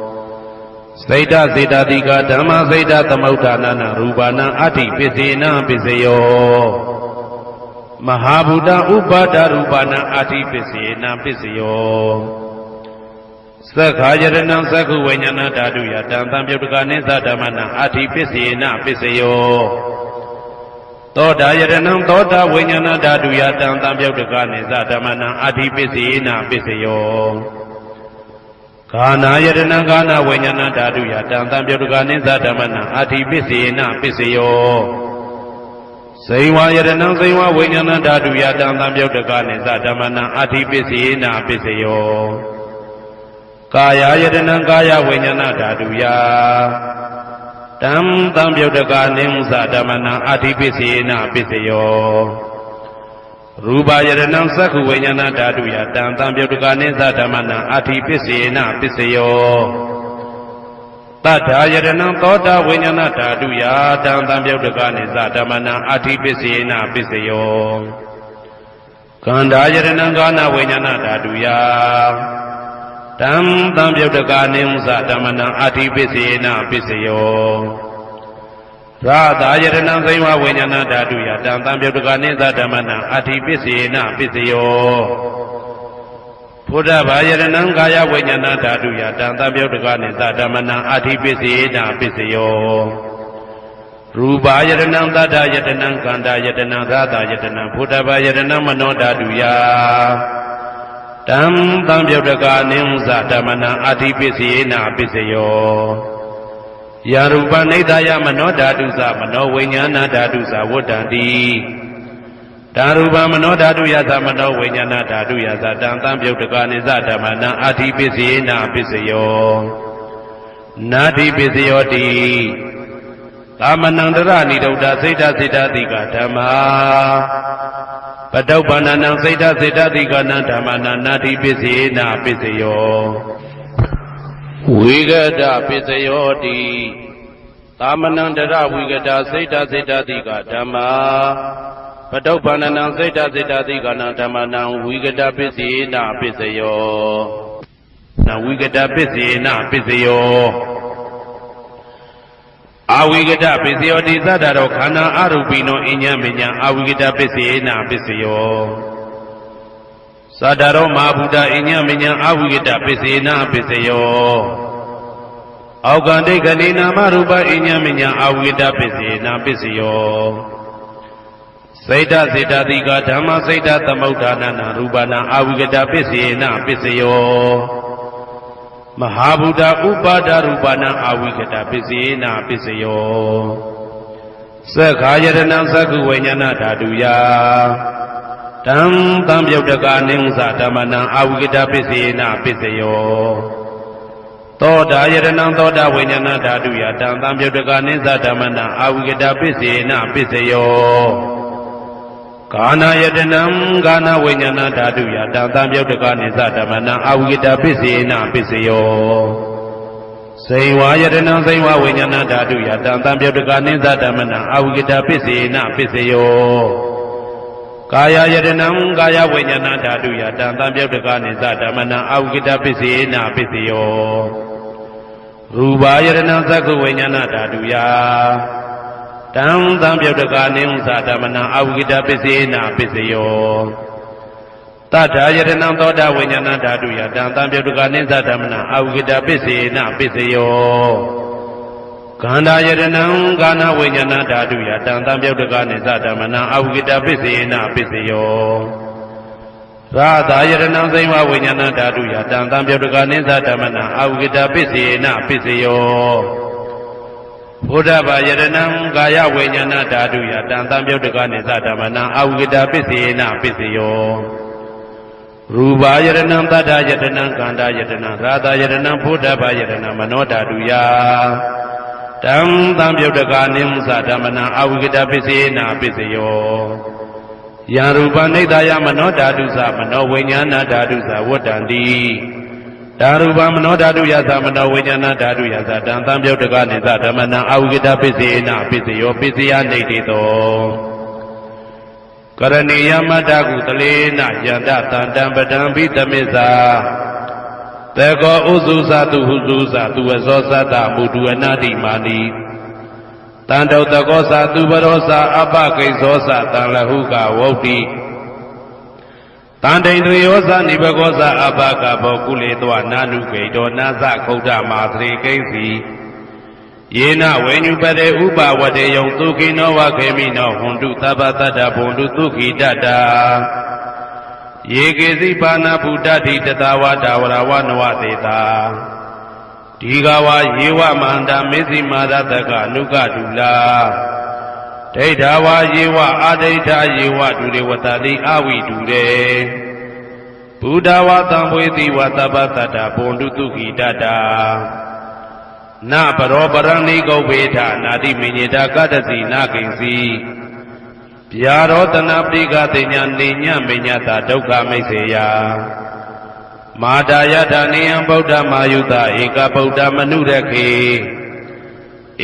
စိတ်တစေတတိကဓမ္မစိတ်တသမုဋ္ဌာနာရူပနာအတ္တိပစ္စေနပစ္စယောမဟာဗုဒ္ဓဥပါဒရူပနာအတ္တိပစ္စေနပစ္စယောသက္ခာယရဏံသက္ခုဝိညာဏဓာတုယတံသံပြုတ်တကနိသဓမ္မနာအတ္တိပစ္စေနပစ္စယောသောတာယရဏံသောတာဝိညာဏဓာတုယတံသံပြုတ်တကနိသဓမ္မနာအတ္တိပစ္စေနပစ္စယောကာနာယတနာကာနာဝိညာဏဓာတုယတံသံပြုတ်တကနိသဓမ္မနာအတ္တိပစ္စေနပစ္စယောဇိဝယတနာဇိဝဝိညာဏဓာတုယတံသံပြုတ်တကနိသဓမ္မနာအတ္တိပစ္စေနပစ္စယောကာယယတနာကာယဝိညာဏဓာတုယတံသံပြုတ်တကနိသဓမ္မနာအတ္တိပစ္စေနပစ္စယောရူပယရဏံသက္ခုဝိညာဏဓာတုယတံသံပြုတ်တကနိသဓမ္မနာအတ္တိပစ္စေနပစ္စယောတတ္ထာယရဏံသောတာဝိညာဏဓာတုယတံသံပြုတ်တကနိသဓမ္မနာအတ္တိပစ္စေနပစ္စယောကန္ဓာယရဏံကာနဝိညာဏဓာတုယတံသံပြုတ်တကနိသဓမ္မနာအတ္တိပစ္စေနပစ္စယောရာသာယရဏံသိဝဝိညာဏဓာတုယတံသံပြုတ်တကနိသဓမ္မနာအတ္တိပစ္စေနပစ္စယောဘုဒ္ဓဘာယရဏံကာယဝိညာဏဓာတုယတံသံပြုတ်တကနိသဓမ္မနာအတ္တိပစ္စေနပစ္စယောရူပယရဏံသတ္တယတနံကန္တာယတနံရာသာယတနံဘုဒ္ဓဘာယရဏံမနောဓာတုယတံသံပြုတ်တကနိသဓမ္မနာအတ္တိပစ္စေနပစ္စယောယာရူပနိဒာယမနောဓာတုသမနောဝိညာဏဓာတုသဝတ္တံတိဓာရူပမနောဓာတုယသမနောဝိညာဏဓာတုယသတံသံပြုတ်တကနိသဓမ္မနာအတ္တိပစ္စေနပစ္စယောနာတိပစ္စယောတိသမနန္တရဏိဒုဒ္ဒစိတ်တစိတ္တတိကဓမ္မာပတုပ္ပန္နံစိတ်တစိတ္တတိကနံဓမ္မနာနာတိပစ္စေနပစ္စယောဝိဂဒပစ္စယောတိသာမဏန္တရဝိဂဒစိတ်တစိတ္တတိကဓမ္မာပတုပ္ပန္နံစိတ်တစိတ္တတိကနံဓမ္မနံဝိဂဒပစ္စေနပစ္စယောနဝိဂဒပစ္စေနပစ္စယောအဝိဂဒပစ္စယောတိသတ္တရောခန္ဓာအရူပိနောအညမညအဝိဂဒပစ္စေနပစ္စယောသတ္တရောမဟာဗုဒ္ဓအညမညအဝိဂဒပစ္စေနပစ္စယောအောက်ကံဒိဋ္ဌိနေနာမရူပအညမညအဝိဂဒပစ္စေနပစ္စယောစိတ်တစေတတိကဓမ္မစိတ်တသမုဋ္ဌာနာရူပနာအဝိဂဒပစ္စေနပစ္စယောမဟာဗုဒ္ဓဥပါဒရူပနာအဝိဂဒပစ္စေနပစ္စယောသက္ခာယရဏံသက္ခုဝိညာဏဓာတုယတံသံပြုတ်တကနိသဓမ္မနာအဝိဂဒပစ္စေနပစ္စယောသောတာယရဏံသောတာဝိညာဏဓာတုယတံသံပြုတ်တကနိသဓမ္မနာအဝိဂဒပစ္စေနပစ္စယောကာနာယတနံကာနာဝိညာဏဓာတုယတံသံပြုတ်တကနိသဓမ္မနာအဝိဂဒပစ္စေနပစ္စယောဇ စိန်ဝါယတနာစိန်ဝါဝိညာဏဓာတုယတံတံပြုတ်တကနိသဓမ္မနံအာဝိကတပစ္စေနပစ္စယောကာယယတနံကာယဝိညာဏဓာတုယတံတံပြုတ်တကနိသဓမ္မနံအာဝိကတပစ္စေနပစ္စယောရူပယတနံသက္ခဝိညာဏဓာတုယတံတံပြုတ်တကနိသဓမ္မနံအာဝိကတပစ္စေနပစ္စယောတထာယတနံသောတာဝိညာဏဓာတုယတံတံပြုတ်တကနိသဓမ္မနံအာဝိကတပစ္စေနပစ္စယောခန္ဓာယတနံကာဏဝိညာဏဓာတုယတံတံပြုတ်တကနိသဓမ္မနံအာဝိကတပစ္စေနပစ္စယောရာသာယတနံသိမဝိညာဏဓာတုယတံတံပြုတ်တကနိသဓမ္မနံအာဝိကတပစ္စေနပစ္စယောဘုဒ္ဓဘာယတနံကာယဝိညာဏဓာတုယတံတံပြုတ်တကနိသဓမ္မနံအာဝိကတပစ္စေနပစ္စယောရူပယတနံတတ္ထယတနံခန္ဓာယတနံရာသာယတနံဘုဒ္ဓဘာယတနံမနောဓာတုယတံတံပြုတ်တကနိသဓမ္မနံအာဝိကတပစ္စေနပစ္စယောယံရူပနိဒာယမနောဓာတုသမနောဝိညာဏဓာတုသဝတ္တန္တိဓာရူပမနောဓာတုယသမနောဝိညာဏဓာတုယသတံတံပြုတ်တကနိသဓမ္မနံအာဝိကတပစ္စေနပစ္စယောပစ္စယနေတိတောကရဏီယမတ္တကုတလေနယန္တတန္တံပဒံဘိသမိစ္ဆာတေကောဥစုသတုဟုစုသသူဝဇောသတ္တမုဒုအနာတိမာနိတန္တုတကောသသူပရောသအပကိစ္စောသတံလဟုကဝုတ်တိတန္တိန္ဒြေယောသနိဘဂောသအပကဘောကုလေတောနာနုဂိတောနာသခုဒ္ဓမာသရေကိဉ္စီယေနဝေညုပတေဥပဝတေယံသုခိနောဝခေမိနောဟွန်တုသဗ္ဗတတ္တဘုံတုသုခိတတ္တာယေကေစီပါဏဗုဒ္ဓတိတတဝါဒဝရဝနဝသေတာဒီဃဝါယေဝမန္တမေဇိမာရတကအနုကတုလာဒိဋ္ဌဝါယေဝအာဒိဋ္ဌယေဝဒုရေဝတတိအဝိတုရေဘုဒ္ဓဝါသံဝေတိဝသဗ္ဗတတ္တဘုံတုသုခိတတ္တာနပရောပရဏိဂုဗေထနာတိမိညေတာကတ္တစီနာကိဉ္စီဗျာရောတနာပိကတိညာနေညမိညတာဒုက္ခမိတ်စေယမာတာယထာနေယံဗုဒ္ဓမာယုတဧကဗုဒ္ဓမနုရခေ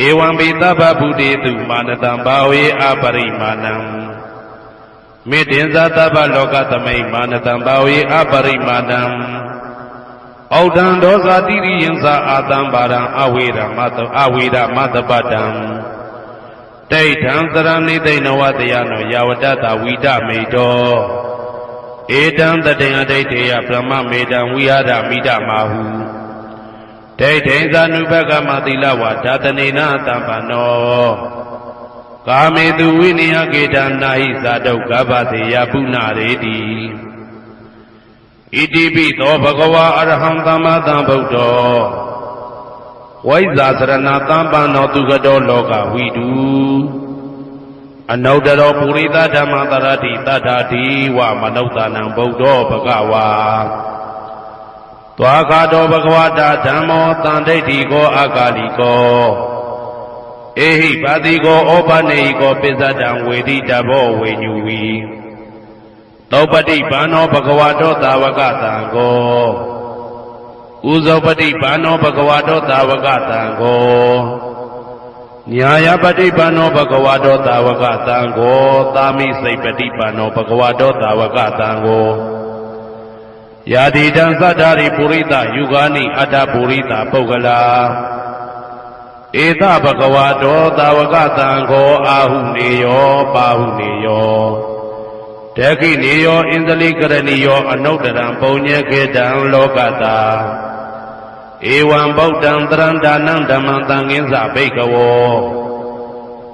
ဧဝံပိသဗ္ဗဗုတေတုမာနတံဘာဝေအပရိမာဏံမေတ္တင်္ဇသဗ္ဗလောကသမိမာနတံဘာဝေအပရိမာဏံဩဒံဒောဇာတိရိယံသာအာတံပါရံအဝေရမတပတံဒိဋ္ဌံသရဏိသိဏဝတယနောယဝတ္တဝိဒမေတောဧတံတတေအဒိဋ္ဌေယဗြဟ္မမေတံဝိဟာရမိဒမာဟုဒိဋ္ဌိသနုဘဂမသီလဝါဓာတနေနတံပနောကာမေတုဝိနိယကေတနာဟိဇာတုကဗ္ဗသေယပုဏ္ဏရေတိဣတိပိသောဘဂဝါအရဟံသမ္မာသမ္ဗုဒ္ဓောဝိဇ္ဇာစရဏသမ္ပန္နောသူကတောလောကဝိတုအနုတ္တရောပုရိသဓမ္မတရတိတထာတိဝမနုဿာနံဗုဒ္ဓောဘဂဝါသွားခါတောဘဂဝတာဓမ္မောတန်ဒိဋ္ဌိကောအကာလိကောဧဟိပါတိကောဩပနေဟိကောပိစ္ဆတံဝေတိတဘောဝေညူဝီသောပတိဘာနောဘဂဝတောသာဝကတံကောဥဇောပတိဘာနောဘဂဝတောသာဝကတံကောညာယပတိဘာနောဘဂဝတောသာဝကတံကောသာမိစိတ်ပတိဘာနောဘဂဝတောသာဝကတံကောယာတိတံသတ္တာရိပုရိသယုဂာနိအတ္တပုရိသပုဂ္ဂလာဧသဘဂဝတောသာဝကတံကောအာဟုနေယောပါဟုနေယောဒခိနေယောဣန္ဒလိကရဏီယောအနုတ္တရံပုံညေခေတံလောကတာဧဝံဗုဒ္ဓံတရံဒါနံဓမ္မံသံဃင်းစဘိကဝော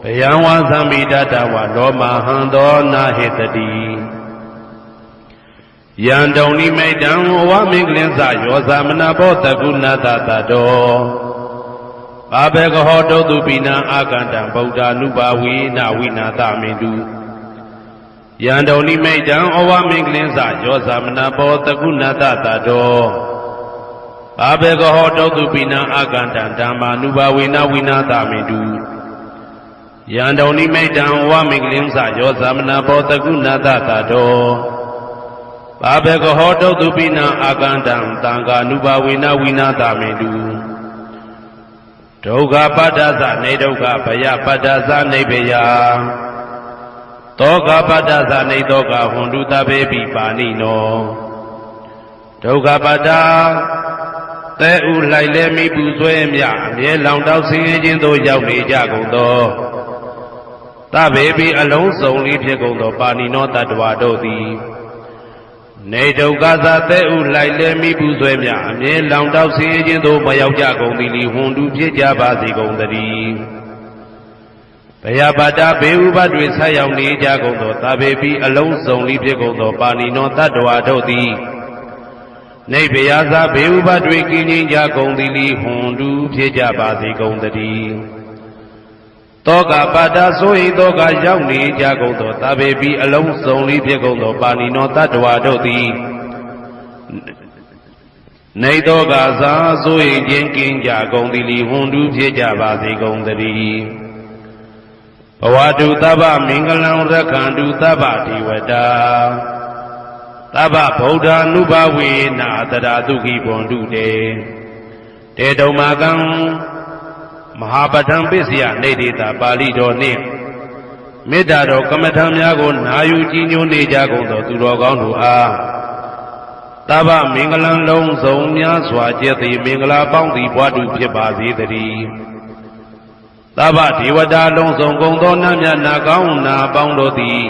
ဘယံဝါသမိတတဝလောမဟံသောနာဟေတတိယံတုံနိမိတံဝမင်္ဂလင်းစယောသမနာဘောတကုဏတတတောဘာဘေကဟောတုတုပိနံအာကန္တံဗုဒ္ဓ ानु ဘာဝေနဝိနာသမင်တုယံတုံနိမိတံဩဝမင်္ဂလင်းစယောသမနာဘောတကုဏတတတောဘာဘေကဟောတုတုပိနံအာကန္တံဓမ္မာနုဘာဝေနဝိနာသမင်တုယံတုံနိမိတံဩဝမင်္ဂလင်းစယောသမနာဘောတကုဏတတတောဘာဘေကဟောတုတုပိနံအာကန္တံသံဃာနုဘာဝေနဝိနာသမင်တု ဒုက္ခပတ္တသနေဒုက္ခဘယပတ္တသနေဘယသောကပတ္တသနေသောကဟွန်တုတဘေပိပါဏိနောဒုက္ခပတ္တသဲဥလိုက်လဲမိပူဆွဲမြအမြဲလောင်တောက်ဆင်းရဲခြင်းသို့ရောက်နေကြကုန်သောသဗ္ဗေပိအလုံးစုံလေးဖြစ်ကုန်သောပါဏိနောတတ္တဝါတို့သည်နေဒုက္ခသာသဲဥလိုက်လဲမိပူဆွဲမြအမြဲလောင်တောက်ဆင်းရဲခြင်းသို့မရောက်ကြကုန်သည်လီဟွန်တုဖြစ်ကြပါစေကုန်သတည်းဘယပါတဘေဥပတွေဆက်ရောက်နေကြကုန်သောသဗ္ဗေပိအလုံးစုံလေးဖြစ်ကုန်သောပါဏိနောတတ္တဝါတို့သည်နေဘယသာဘေဥပတွေကင်းခြင်းကြကုန်သည်လီဟွန်တုဖြစ်ကြပါစေကုန်သတည်းတောကပါတဆိုဤတောကရောက်နေကြကုန်သောသဗ္ဗေပိအလုံးစုံလေးဖြစ်ကုန်သောပါဏိနောတတ္တဝါတို့သည်နေတောကသာဆိုဤခြင်းကင်းကြကုန်သည်လီဟွန်တုဖြစ်ကြပါစေကုန်သတည်းဘဝတုသဗ္ဗမင်္ဂလံရက္ခန္တုသဗ္ဗဒေဝတာသဗ္ဗဗုဒ္ဓ ानु ဘဝေနသရတုခိဘွန်တုတေတုံမာကံမဟာပဋ္ဌံပစ္စယနေတိတာပါဠိတော်နှင့်မေတ္တာတော်ကမ္မထံများကိုနာယူကြည်ညိုနေကြကုန်သောသူတော်ကောင်းတို့အားသဗ္ဗမင်္ဂလံလုံးစုံများစွာကျက်သည်မင်္ဂလာပေါင်းသည်ဘွားတုဖြစ်ပါစေတည်းသဗ္ဗဒေဝတာလုံးစုံကုန်သောနတ်မြတ်နာကောင်းနာပေါင်းတို့သည်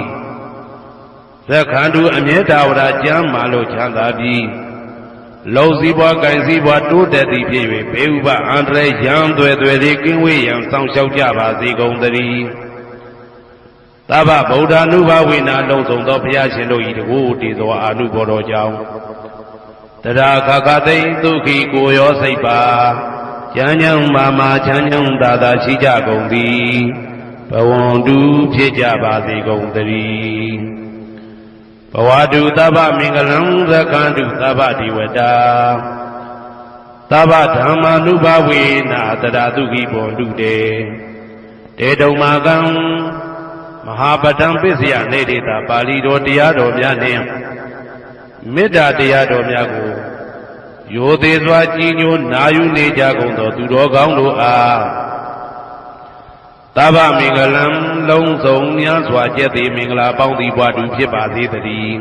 သက္ခန္တုအမြဲတာဝရကျမ်းမာလို့ချမ်းသာပြီးလုံစည်းပွားကင်စည်းပွားတိုးတက်သည်ဖြစ်၍ဘေဥပအန္တရာယ်ရန်သွဲသွဲသည်ကင်းဝေးရန်ဆောင်ရှောက်ကြပါစေကုန်သတည်းသဗ္ဗဗုဒ္ဓ ानु ဘဝေနလုံးစုံသောဘုရားရှင်တို့၏တကူတည်သောအာနုဘောတော်ကြောင့်တရားခခသိဒုက္ခိကိုရောစိတ်ပါဉာဏ်ဉာဏ်မာမာချမ်းချမ်းသာသာရှိကြကုန်သည်ဘဝန္တုဖြစ်ကြပါစေကုန်သတည်းဘဝတုသဗ္ဗမင်္ဂလံရက္ခန္တုသဗ္ဗဒေဝတာသဗ္ဗဓမ္မာနုဘဝေနသရတုခိဘွန်တုတေတုံမာကံမဟာပဋ္ဌံပစ္စယနေတိတာပါဠိတော်တရားတော်များနှင့်မေတ္တာတရားတော်များကိုရိုသေစွာကြည်ညိုနာယူနေကြကုန်သောသူတော်ကောင်းတို့အားသဗ္ဗမင်္ဂလံလုံးစုံများစွာကျက်သည်မင်္ဂလာပေါင်းသည်ဘွားတူဖြစ်ပါစေတည်း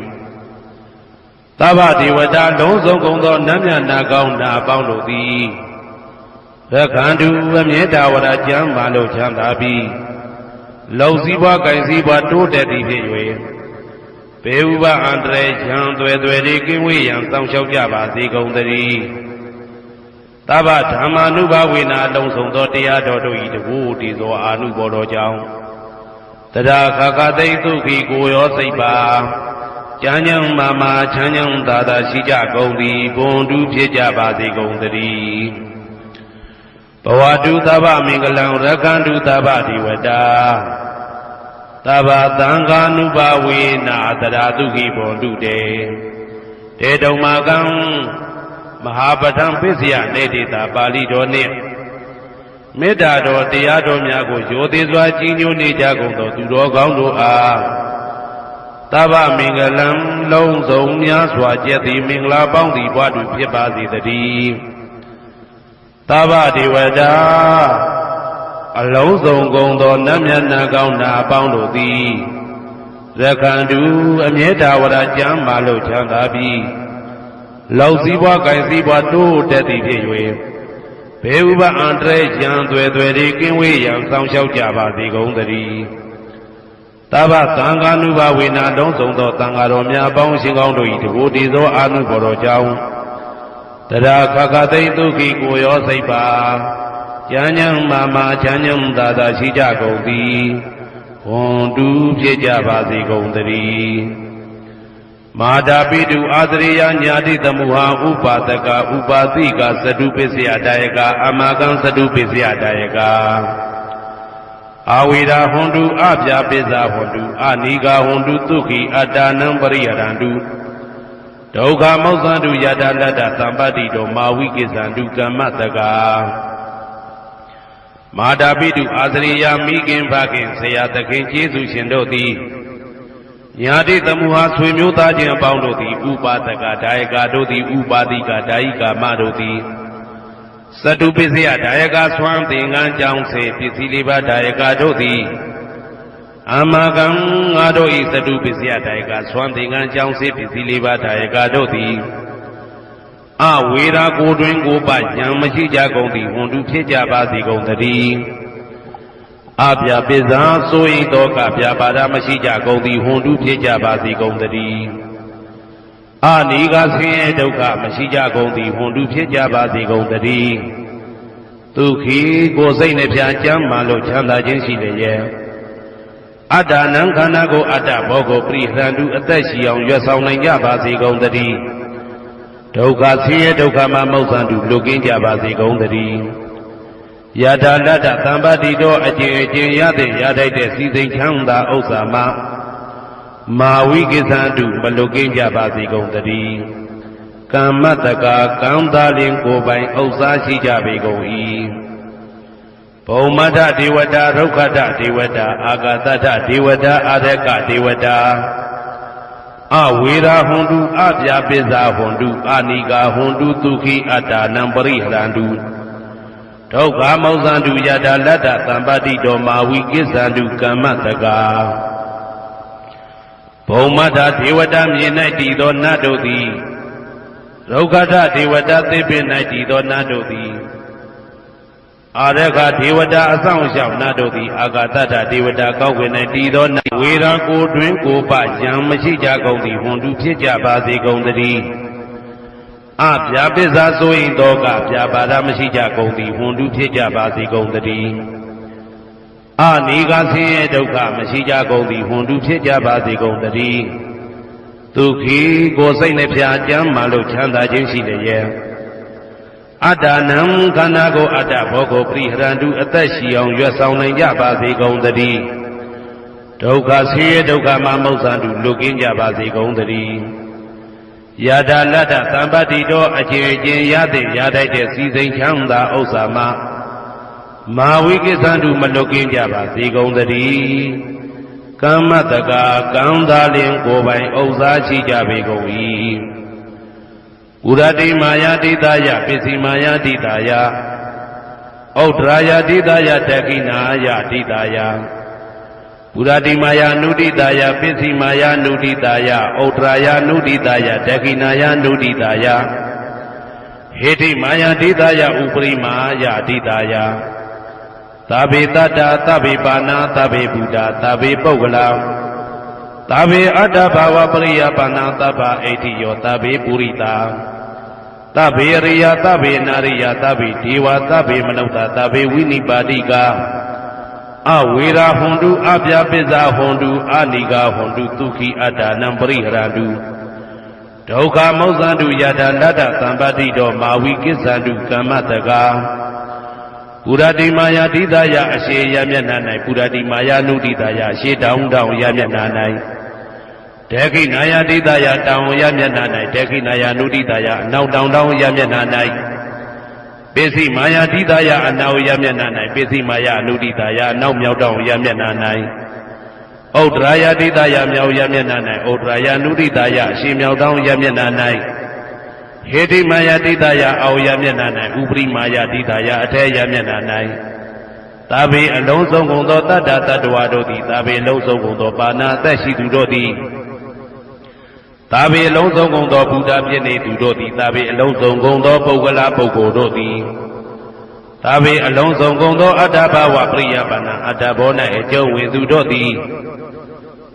သဗ္ဗဒေဝတာလုံးစုံကုန်သောနတ်မြတ်နာကောင်းနာပေါင်းတို့သည်ရက္ခန္တုအမြဲတာဝရကျမ်းမာလို့ချမ်းသာပြီးလုံစည်းပွားကင်စည်းပွားတိုးတက်သည်ဖြစ်၍ဘေဥပအန္တရာယ်ရန်သွဲသွဲသည်ကင်းဝေးရန်ဆောင်ရှောက်ကြပါစေကုန်သတည်းသဗ္ဗဓမ္မာနုဘဝေနလုံးစုံသောတရားတော်တို့၏တကူတည်သောအာနုဘောတော်ကြောင့်တရားခခသိဒုက္ခိကိုရောစိတ်ပါဉာဏ်ဉာဏ်မာမာချမ်းချမ်းသာသာရှိကြကုန်သည်ဘွန်တုဖြစ်ကြပါစေကုန်သတည်းဘဝတုသဗ္ဗမင်္ဂလံရက္ခန္တုသဗ္ဗဒေဝတာသဗ္ဗသံဃာနုဘဝေနသရတုခိဘွန်တုတေတုံမာကံမဟာပဋ္ဌံပစ္စယနေတိတာပါဠိတော်နှင့်မေတ္တာတော်တရားတော်များကိုရိုသေစွာကြည်ညိုနေကြကုန်သောသူတော်ကောင်းတို့အားသဗ္ဗမင်္ဂလံလုံးစုံများစွာကျက်သည်မင်္ဂလာပေါင်းသည်ဘွားတူဖြစ်ပါစေတည်းသဗ္ဗဒေဝတာအလုံးစုံကုန်သောနတ်မြတ်နာကောင်းနာပေါင်းတို့သည်ရက္ခန္တုအမြဲတာဝရကျမ်းမာလို့ချမ်းသာပြီးလောက်စည်းပွားကင်စည်းပွားတိုးတက်သည်ဖြစ်၍ဘေဥပအန္တရာယ်ရန်သွဲသွဲသည်ကင်းဝေးရန်ဆောင်ရှောက်ကြပါစေကုန်သတည်းသဗ္ဗသံဃာနုဘဝေနလုံးစုံသောသံဃာတော်များပေါင်းရှင်ကောင်းတို့၏တကူတည်သောအာနုဘော်တော်ကြောင့်တရားခခသိဒုက္ခိကိုရောစိတ်ပါဉာဏ်ဉာဏ်မာမာချမ်းချမ်းသာသာရှိကြကုန်သည်ဘွန်တုဖြစ်ကြပါစေကုန်သတည်းမာတာပိတုအာသရိယညာတိသမှုဟာဥပါဒကဥပါတိကသတုပစ္စယတာယကအမကံသတုပစ္စယတာယကအာဝိရာဟွန်တုအပြာပစ္စာဟွန်တုအနိဂါဟွန်တုသုခိအတ္တနံပရိယရန္တုဒုက္ခမောက္ခန္တုယတာလတ္တသံပတ္တိတောမာဝိကိစ္ဆန္တုကမ္မတကာမာတာပိတုအာသရိယမိခင်ဖခင်ဆရာသခင်ကျေးဇူးရှင်တို့သည်ညာတိသမှုဟာဆွေမျိုးသားချင်းအပေါင်းတို့သည်ဥပါဒကဒါယကတို့သည်ဥပါတိကဒါယိကာမတို့သည် စတုပစ္စယဒါယကဆွမ်းသင်္ကန်းကြောင့်စေပစ္စည်းလေးပါးဒါယကတို့သည်အာမကံငါတို့ဤစတုပစ္စယဒါယကဆွမ်းသင်္ကန်းကြောင့်စေပစ္စည်းလေးပါးဒါယကတို့သည်အဝေရာကိုတွင်ကိုပဉာဏ်မရှိကြကုန်သည်ဝန်တုဖြစ်ကြပါစေကုန်သတည်းအပြပစ္စာဆိုရင်တော့ကပြပါဒမရှိကြကုန်သည်ဝန်တုဖြစ်ကြပါစေကုန်သတည်းအာနိကဆင်းရဲဒုက္ခမရှိကြကုန်သည်ဝန်တုဖြစ်ကြပါစေကုန်သတည်းဒုက္ခိကိုယ်စိတ်နှပြကျမ်းမာလို့ချမ်းသာခြင်းရှိလေရဲ့အတ္တနံခန္ဓာကိုအတ္တဘောကိုပရိဟရန္တုအသက်ရှိအောင်ရွတ်ဆောင်နိုင်ကြပါစေကုန်သတည်းဒုက္ခဆင်းရဲဒုက္ခမှာမောက္ခတုလွတ်ကင်းကြပါစေကုန်သတည်းယထာလတ္တသံပါတိတော်အကျင့်အကျင့်ရတဲ့ရထိုက်တဲ့စီစိန်ချမ်းသာဥစ္စာမှာမာဝိကိသံတုမလွတ်ကင်းကြပါစေကုန်သတည်းကမ္မတကာကံသားလင်ကိုယ်ပိုင်ဥစ္စာရှိကြပေကုန်၏ဘုံမထဒေဝတာရုက္ခတဒေဝတာအာဂတတဒေဝတာအာရကဒေဝတာအဝေရာဟွန်တုအပြပစ္စာဟွန်တုအာနိကာဟွန်တုဒုက္ခိအတ္တနံပရိဟရန္တုဒုက္ခမောဇန္တုယတာလတ္တသံပါတိတော်မာဝိကိသံတုကမ္မတကာဘုံမထဒေဝတာမြေ၌တည်သောနတ်တို့သည်ရုက္ခတဒေဝတာသစ်ပင်၌တည်သောနတ်တို့သည်အာရခဒေဝတာအဆောင်ရှောက်နတ်တို့သည်အာဂတတဒေဝတာကောက်ွယ်၌တည်သောနတ်ဝေရာကိုတွင်ကိုပဉာဏ်မရှိကြကုန်သည်ဝန်တုဖြစ်ကြပါစေကုန်သတည်းအပြပစ္စာဆိုရင်တော့ကပြပါဒမရှိကြကုန်သည်ဝန်တုဖြစ်ကြပါစေကုန်သတည်းအနိကဆင်းရဲဒုက္ခမရှိကြကုန်သည်ဝန်တုဖြစ်ကြပါစေကုန်သတည်းဒုက္ခိကိုယ်စိတ်နှပြကျမ်းမာလို့ချမ်းသာခြင်းရှိလျက်အတ္တနံခန္ဓာကိုအတ္တဘောကိုပရိဟရန္တုအသက်ရှိအောင်ရွတ်ဆောင်နိုင်ကြပါစေကုန်သတည်းဒုက္ခဆင်းရဲဒုက္ခမှာမောက္ခတုလွတ်ကင်းကြပါစေကုန်သတည်းယထာလတ္တသံပါတိတော်အကျင့်အကျင့်ရတဲ့ရထိုက်တဲ့စီစိန်ချမ်းသာဥစ္စာမှာမာဝိကိသံတုမလွတ်ကင်းကြပါစေကုန်သတည်းကမ္မတကာကံသားလင်ကိုယ်ပိုင်ဥစ္စာရှိကြပေကုန်၏ဥရတိမာယာတိတယပစ္စည်းမာယာတိတယဩဒရာယတိတယတကိနာယတိတယဥရတိမာယာနုတိတယပစ္စည်းမာယာနုတိတယဩဒရာယနုတိတယတကိနာယနုတိတယဟေတိမာယာတိတယဥပရိမာယတိတယသဗ္ဗေတတ္တသဗ္ဗေပါဏာသဗ္ဗေဗုဒ္ဓသဗ္ဗေပုဂ္ဂလာသဗ္ဗေအတ္တဘာဝပရိယပါဏာသဗ္ဗဣတိယောသဗ္ဗေပုရိတာသဗ္ဗေရိယသဗ္ဗေနာရိယသဗ္ဗေဒေဝသဗ္ဗေမနုဿသဗ္ဗေဝိနိပါတိကအဝေရာဟွန်တုအပြပစ္စာဟွန်တုအာနိကာဟွန်တုဒုက္ခိအတ္တနံပရိဟရန္တုဒုက္ခမောက္ခန္တုယထာလတ္တသံပါတိတော်မာဝိကိသံတုကမ္မတကာပုရတိမာယာတိတယအရှိယမျက်နှာ၌ပုရတိမာယာနုတိတယအရှိတောင်းတောင်းယမျက်နှာ၌ဒေခိနာယတိတယတောင်းယမျက်နှာ၌ဒေခိနာယနုတိတယအနောက်တောင်းတောင်းယမျက်နှာ၌ပိစိမာယာတိတယအနောက်ယမျက်နှာ၌ပိစိမာယာအနုတိတယအနောက်မြောက်တောင်းယမျက်နှာ၌ဩဒရာယတိတယမြောက်ယမျက်နှာ၌ဩဒရာယနုတိတယအရှိမြောက်တောင်းယမျက်နှာ၌ဟေတိမာယာတိတယအောယမျက်နှာ၌ဥပရိမာယာတိတယအထေယမျက်နှာ၌သာဘေအလုံးစုံကုန်သောတတ္တတ္တဝါတို့သည်သာဘေအလုံးစုံကုန်သောပါဏာအသက်ရှိသူတို့သည်သာဘေအလုံးစုံကုန်သောဘုရားဖြစ်နေသူတို့သည်သာဘေအလုံးစုံကုန်သောပုဂ္ဂလာပုဂ္ဂိုလ်တို့သည်သာဘေအလုံးစုံကုန်သောအတ္တဘာဝပရိယပါဏာအတ္တဘော၌အကျုံးဝင်သူတို့သည်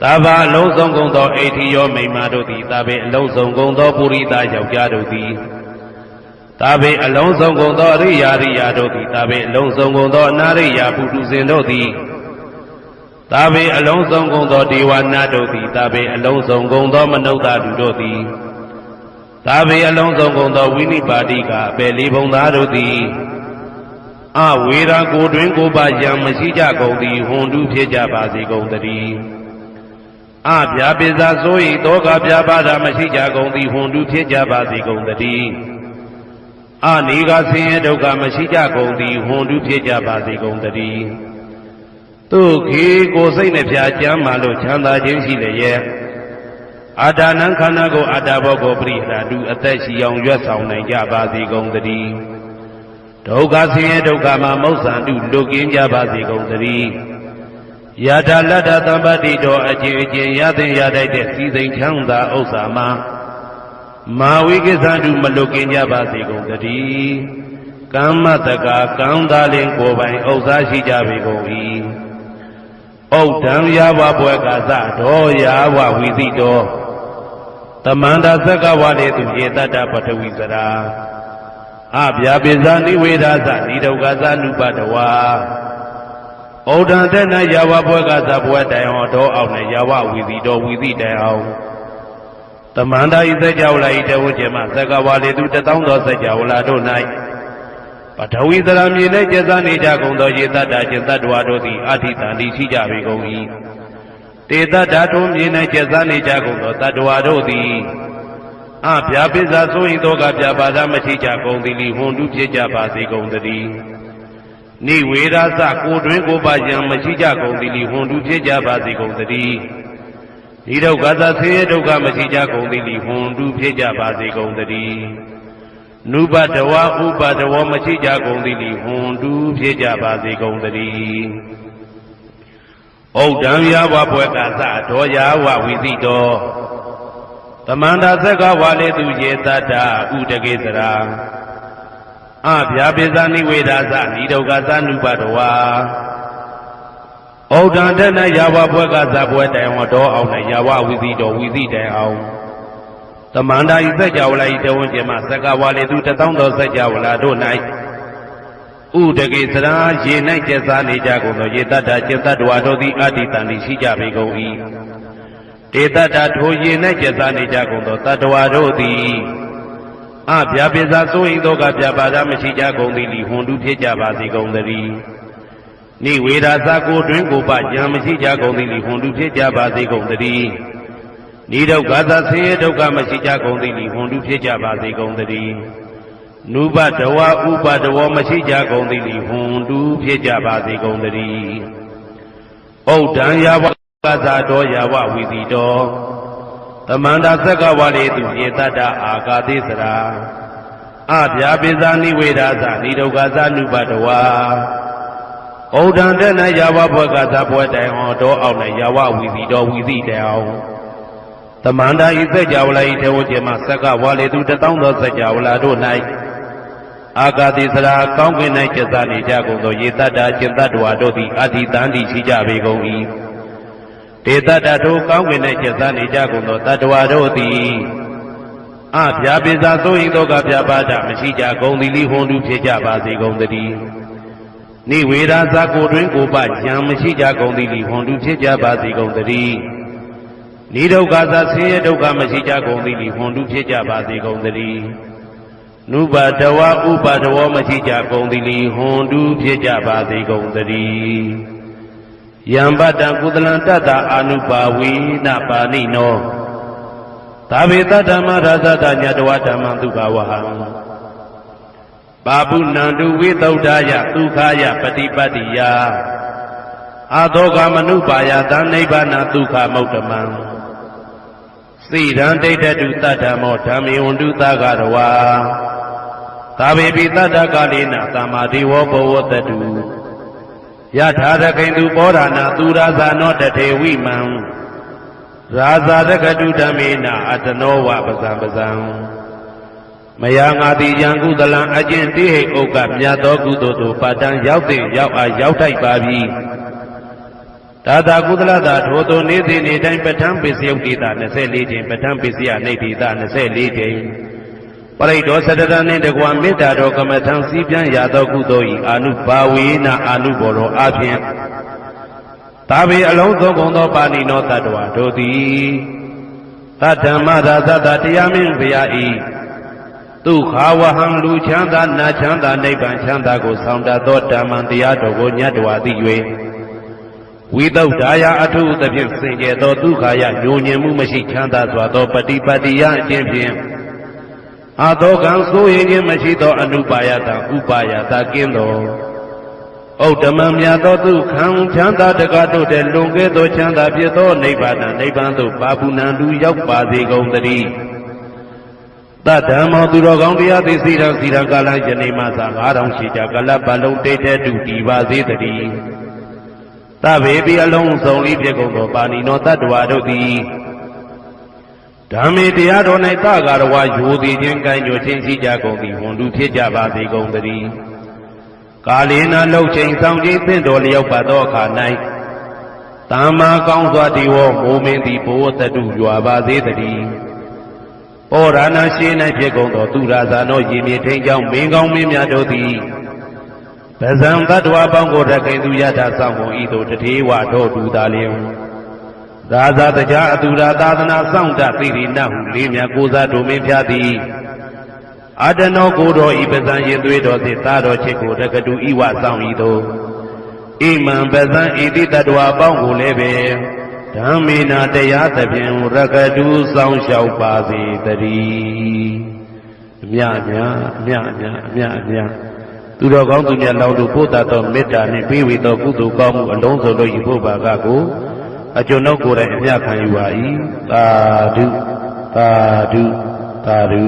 သာဘာအလုံးစုံကုန်သောအိဋ္ဌိယောမိမ္မာတို့သည်သာဘေအလုံးစုံကုန်သောပုရိသယောက်ျားတို့သည်သာဘေအလုံးစုံကုန်သောအရိယာရိယာတို့သည်သာဘေအလုံးစုံကုန်သောအနာရိယာပုထုဇဉ်တို့သည်သာဘေအလုံးစုံကုန်သောဒေဝနာတို့သည်သာဘေအလုံးစုံကုန်သောမနုဿတုတို့သည်သာဘေအလုံးစုံကုန်သောဝိနိပါတိကအပေလေးဘုံသားတို့သည်အဝေရာကိုတွင်ကိုပါယံမရှိကြကုန်သည်ဟွန်တုဖြစ်ကြပါစေကုန်သတည်းအပြပစ္စာဆို၏တောကပြပါဒမရှိကြကုန်သည်ဟွန်တုဖြစ်ကြပါစေကုန်သတည်းအနိကဆင်းရဲဒုက္ခမရှိကြကုန်သည်ဟွန်တုဖြစ်ကြပါစေကုန်သတည်းဒုက္ခိကိုယ်စိတ်နှပြကျမ်းမာလို့ချမ်းသာခြင်းရှိလျက်အာတနံခန္ဓာကိုအတ္တဘောကိုပရိဟရတုအသက်ရှိအောင်ရွတ်ဆောင်နိုင်ကြပါစေကုန်သတည်း ဒုက္ခဆင်းရဲဒုက္ခမှာမောက္ခန္တုလွတ်ကင်းကြပါစေကုန်သတည်းယထာလတ္တသမ္ပတ္တိတော်အကျင့်အကျင့်ရသင်ရတတ်တဲ့စည်းစိမ်ချမ်းသာဥစ္စာမှာမာဝိကိသန္တုမလွတ်ကင်းကြပါစေကုန်သတည်းကမ္မတကာကောင်းသားလင်ကိုယ်ပိုင်ဥစ္စာရှိကြပေကုန်၏ဩဒံယာဝဘွယ်ကသတော်ယာဝဝိသိတော်တမန္တသက္ကဝလေသူယေတတ္တပထဝီစရာအဗျာပိဇာနိဝေဒသနိဒုက္ခသနုပတဝါဩဒံတဲ့၌ယာဝဘွယ်ကသဘွယ်တိုင်အောင်တော်အောင်နဲ့ယာဝဝိသိတော်ဝိသိတိုင်အောင်တမန္တဤစัจ java လာဤတဝုကျေမသက္ကဝလေသူတသောသောစัจ java လာတို့၌ပထဝီသရမြေ၌ကျက်စားနေကြကုန်သောယေတ္တကျက်တ္တဝါတို့သည်အာထိတန်တိရှိကြပေကုန်၏တေတ္တထုံးမြေ၌ကျက်စားနေကြကုန်သောတတ္တဝါတို့သည်အဗျာပိဇာဆိုရင်တော့ကဗျာပါဒမရှိကြကုန်သည်လိဟွန်တုဖြစ်ကြပါစေကုန်သတည်းနိဝေရသကိုတွင်ကိုပါယံမရှိကြကုန်သည်လိဟွန်တုဖြစ်ကြပါစေကုန်သတည်းဤဒုက္ခသဆင်းရဲဒုက္ခမရှိကြကုန်သည်လိဟွန်တုဖြစ်ကြပါစေကုန်သတည်းနုပတဝါဥပတဝောမရှိကြကုန်သည်လိဟွန်တုဖြစ်ကြပါစေကုန်သတည်းဩဒံယာဝဘွယ်ကသတော်ယာဝဝိသိတော်တမန္တသက္ကဝါလေသူယေတတ္တဥတကေစရာအဗျာပိဇာနိဝေဒသနိဒုက္ခသနုပတဝါဩဒံတဲ့၌ယာဝဘွယ်ကသဘွယ်တိုင်အောင်တော်အောင်နဲ့ယာဝဝိသိတော်ဝိသိတိုင်အောင်တမန္တဤစัจ java လာဤတဝန်းကျင်မှာသက္ကဝါလေသူတသောသောစัจ java လာတို့၌ဥဒကေစရာရေ၌ကျက်စားနေကြကုန်သောယေတ္တကျက်တ္တဝါတို့သည်အာတိတန်တိရှိကြပေကုန်၏တေတ္တထိုရေ၌ကျက်စားနေကြကုန်သောတတ္တဝါတို့သည်အဗျာပိဇာဆိုရင်တော့ကဗျာပါဒမရှိကြကုန်သည်လိဟွန်တုဖြစ်ကြပါစေကုန်သတည်းနိဝေဒသကိုတွင်ကိုပဉာဏ်မရှိကြကုန်သည်လိဟွန်တုဖြစ်ကြပါစေကုန်သတည်းနိဒုက္ခသဆင်းရဲဒုက္ခမရှိကြကုန်သည်လိဟွန်တုဖြစ်ကြပါစေကုန်သတည်းနုပတဝါဥပတဝောမရှိကြကုန်သည်လိဟွန်တုဖြစ်ကြပါစေကုန်သတည်းဩဒံယာဝကသတော်ယာဝဝိသိတော်တမန္တသက္ကဝါလေသူယေတတ္တအာကာသေစရာအဗျာပိဇာနိဝေဒသနိဒုက္ခသနုပတဝါဩဒံတဲ့၌ယာဝဘွယ်ကသဘွယ်တိုင်အောင်တော်အောင်နဲ့ယာဝဝိသိတော်ဝိသိတိုင်အောင်တမန္တဤစัจ java လာဤတဝုကျေမသက္ကဝါလေသူတသောသောစัจ java လာတို့၌အာကာတိစရာကောင်းကင်၌ကျက်စားနေကြကုန်သောယေတ္တကျက်တ္တဝါတို့သည်အာတိတန်တိရှိကြပေကုန်၏တေတ္တထိုကောင်းကင်၌ကျက်စားနေကြကုန်သောတတ္တဝါတို့သည်အဗျာပိဇာဆိုရင်တော့ကဗျာပါဒမရှိကြကုန်သည်လိဟွန်တုဖြစ်ကြပါစေကုန်သတည်းနိဝေဒသကိုတွင်ကိုပဉာဏ်မရှိကြကုန်သည်လိဟွန်တုဖြစ်ကြပါစေကုန်သတည်းနိဒုက္ခသဆင်းရဲဒုက္ခမရှိကြကုန်သည်လိဟွန်တုဖြစ်ကြပါစေကုန်သတည်းနုပတဝါဥပတဝောမရှိကြကုန်သည်လိဟွန်တုဖြစ်ကြပါစေကုန်သတည်းယံပတံကုသလံတတ္တအာနုပါဝေနပါဏိနောသာဝေတဓမ္မရသတညတဝဓမ္မသုခဝဟံပါပုဏ္ဏတုဝိသုဒ္ဓယဒုက္ခယပฏิပတ္တိယအာသောကမနုပါယသနိဗ္ဗာနဒုက္ခမௌတမံသိရန်ဒိဋ္ဌတုတတ္တမောဓမ္မေဝန္တုသဂရဝါသာဝေပိတတ္တကာလေနသမ္မာဒေဝဘဝတတုယထာရခိန္တုပောဓာနာသူရာဇာနောတထေဝိမံရာဇာတကတုဓမ္မေနအတနောဝပဇံပဇံမယငါတိယံကုသလံအကျင့်တိဟိဥက္ကမြတ်သောကုသိုလ်တို့ပါတံရောက်တဲ့ရောက်အားရောက်ထိုက်ပါပြီဒါသာကုသလသာထိုသို့နေ့စဉ်နေ့တိုင်းပဋ္ဌာန်းပစ္စယုတ်တိတာ24ချိန်ပဋ္ဌာန်းပစ္စယနိဋ္ဌိတာ24ချိန်ပရိဒောသတ္တရနှင့်တကွာမေတ္တာတော်ကမ္မထံစည်းပြန်ရသောကုသိုလ်ဤအာနုဘာဝေနအာနုဘောရောအဖြင့်သာဝေအလုံးစုံကုန်သောပါဏိနောတတ္တဝါတို့သည်သတ္တမရသတ္တတရားမင်းဘုရားဤဒုက္ခဝဟံလူချမ်းသာနာချမ်းသာနိဗ္ဗာန်ချမ်းသာကိုဆောင်တတ်သောဓမ္မံတရားတော်ကိုညတ်တော်သိ၍ဝိသုဒ္ဓါယအထုသဖြင့်စင်ကြယ်သောဒုက္ခယညိုညင်မှုမရှိချမ်းသာစွာသောပฏิပတ္တိယအခြင်းဖြင့်အာသောကံဆိုရင်ခြင်းမရှိသောအနုပါယတဥပါယတကင်းသောဩဓမ္မမြတ်သောဒုက္ခံချမ်းသာတကားတို့တဲ့လွန်ကဲသောချမ်းသာဖြစ်သောနိဗ္ဗာန်နိဗ္ဗာန်သို့ပါပုဏ္ဏံတူရောက်ပါစေကုန်သတည်း တဓမ္မောသူတော်ကောင်းတရားသိစီရန်စီရန်ကာလယနေ့မှသာ9000ရှိကြကလပ်ပတ်လုံးတိတ်တဲ့တူတည်ပါစေတည်းသဗ္ဗေပိအလုံးစုံလေးဖြစ်ကုန်သောပါဏိနောတတ္တဝါတို့သည်ဓမ္မေတရားတော်၌သကာရဝယူသည်ချင်းကံညွှန်ချင်းရှိကြကုန်သည်ဝန်လူဖြစ်ကြပါစေကုန်တည်းကာလေနာလှုပ်ချိန်ဆောင်ခြင်းသင့်တော်လျောက်ပါသောအခါ၌သမ္မာကောင်းစွာဒီဝမိုးမင်းသည်ဘိုးတတုရွာပါစေတည်းပောရဏရှိ၌ဖြစ်ကုန်သောသူရာဇာနောရေမြေထိန်ကြောင့်မင်းကောင်းမင်းများတို့သည်ပဇံတတ္တဝါပေါင်းကိုရခိုင်သူရတာဆောင်ကုန်ဤသို့တထေဝတော်တူသာလျင်ရာဇာတရားအတူရာသာသနာစောင့်တသိရိနဟုလေးမြတ်ကိုစားတို့မင်းဖျားသည်အတနောကိုတော်ဤပဇံရင်သွေးတော်သည့်သားတော်ချစ်ကိုတက္ကတူဤဝဆောင်ဤသို့ဣမံပဇံဤတိတတ္တဝါပေါင်းကိုလည်းပဲဓမ္မေနာတရားသဖြင့်ရကတူဆောင်လျှောက်ပါစေတည်းအမြအမြအမြအမြအမြအမြသူတော်ကောင်းသူမြတ်လောင်းတို့ပို့တာသောမေတ္တာနှင့်ပေးဝေသောကုသိုလ်ကောင်းမှုအလုံးစုံတို့ဤဖို့ပါကကိုအကျွန်ုပ်ကိုယ်တိုင်အမြခံယူပါ၏သာဓုသာဓုသာဓု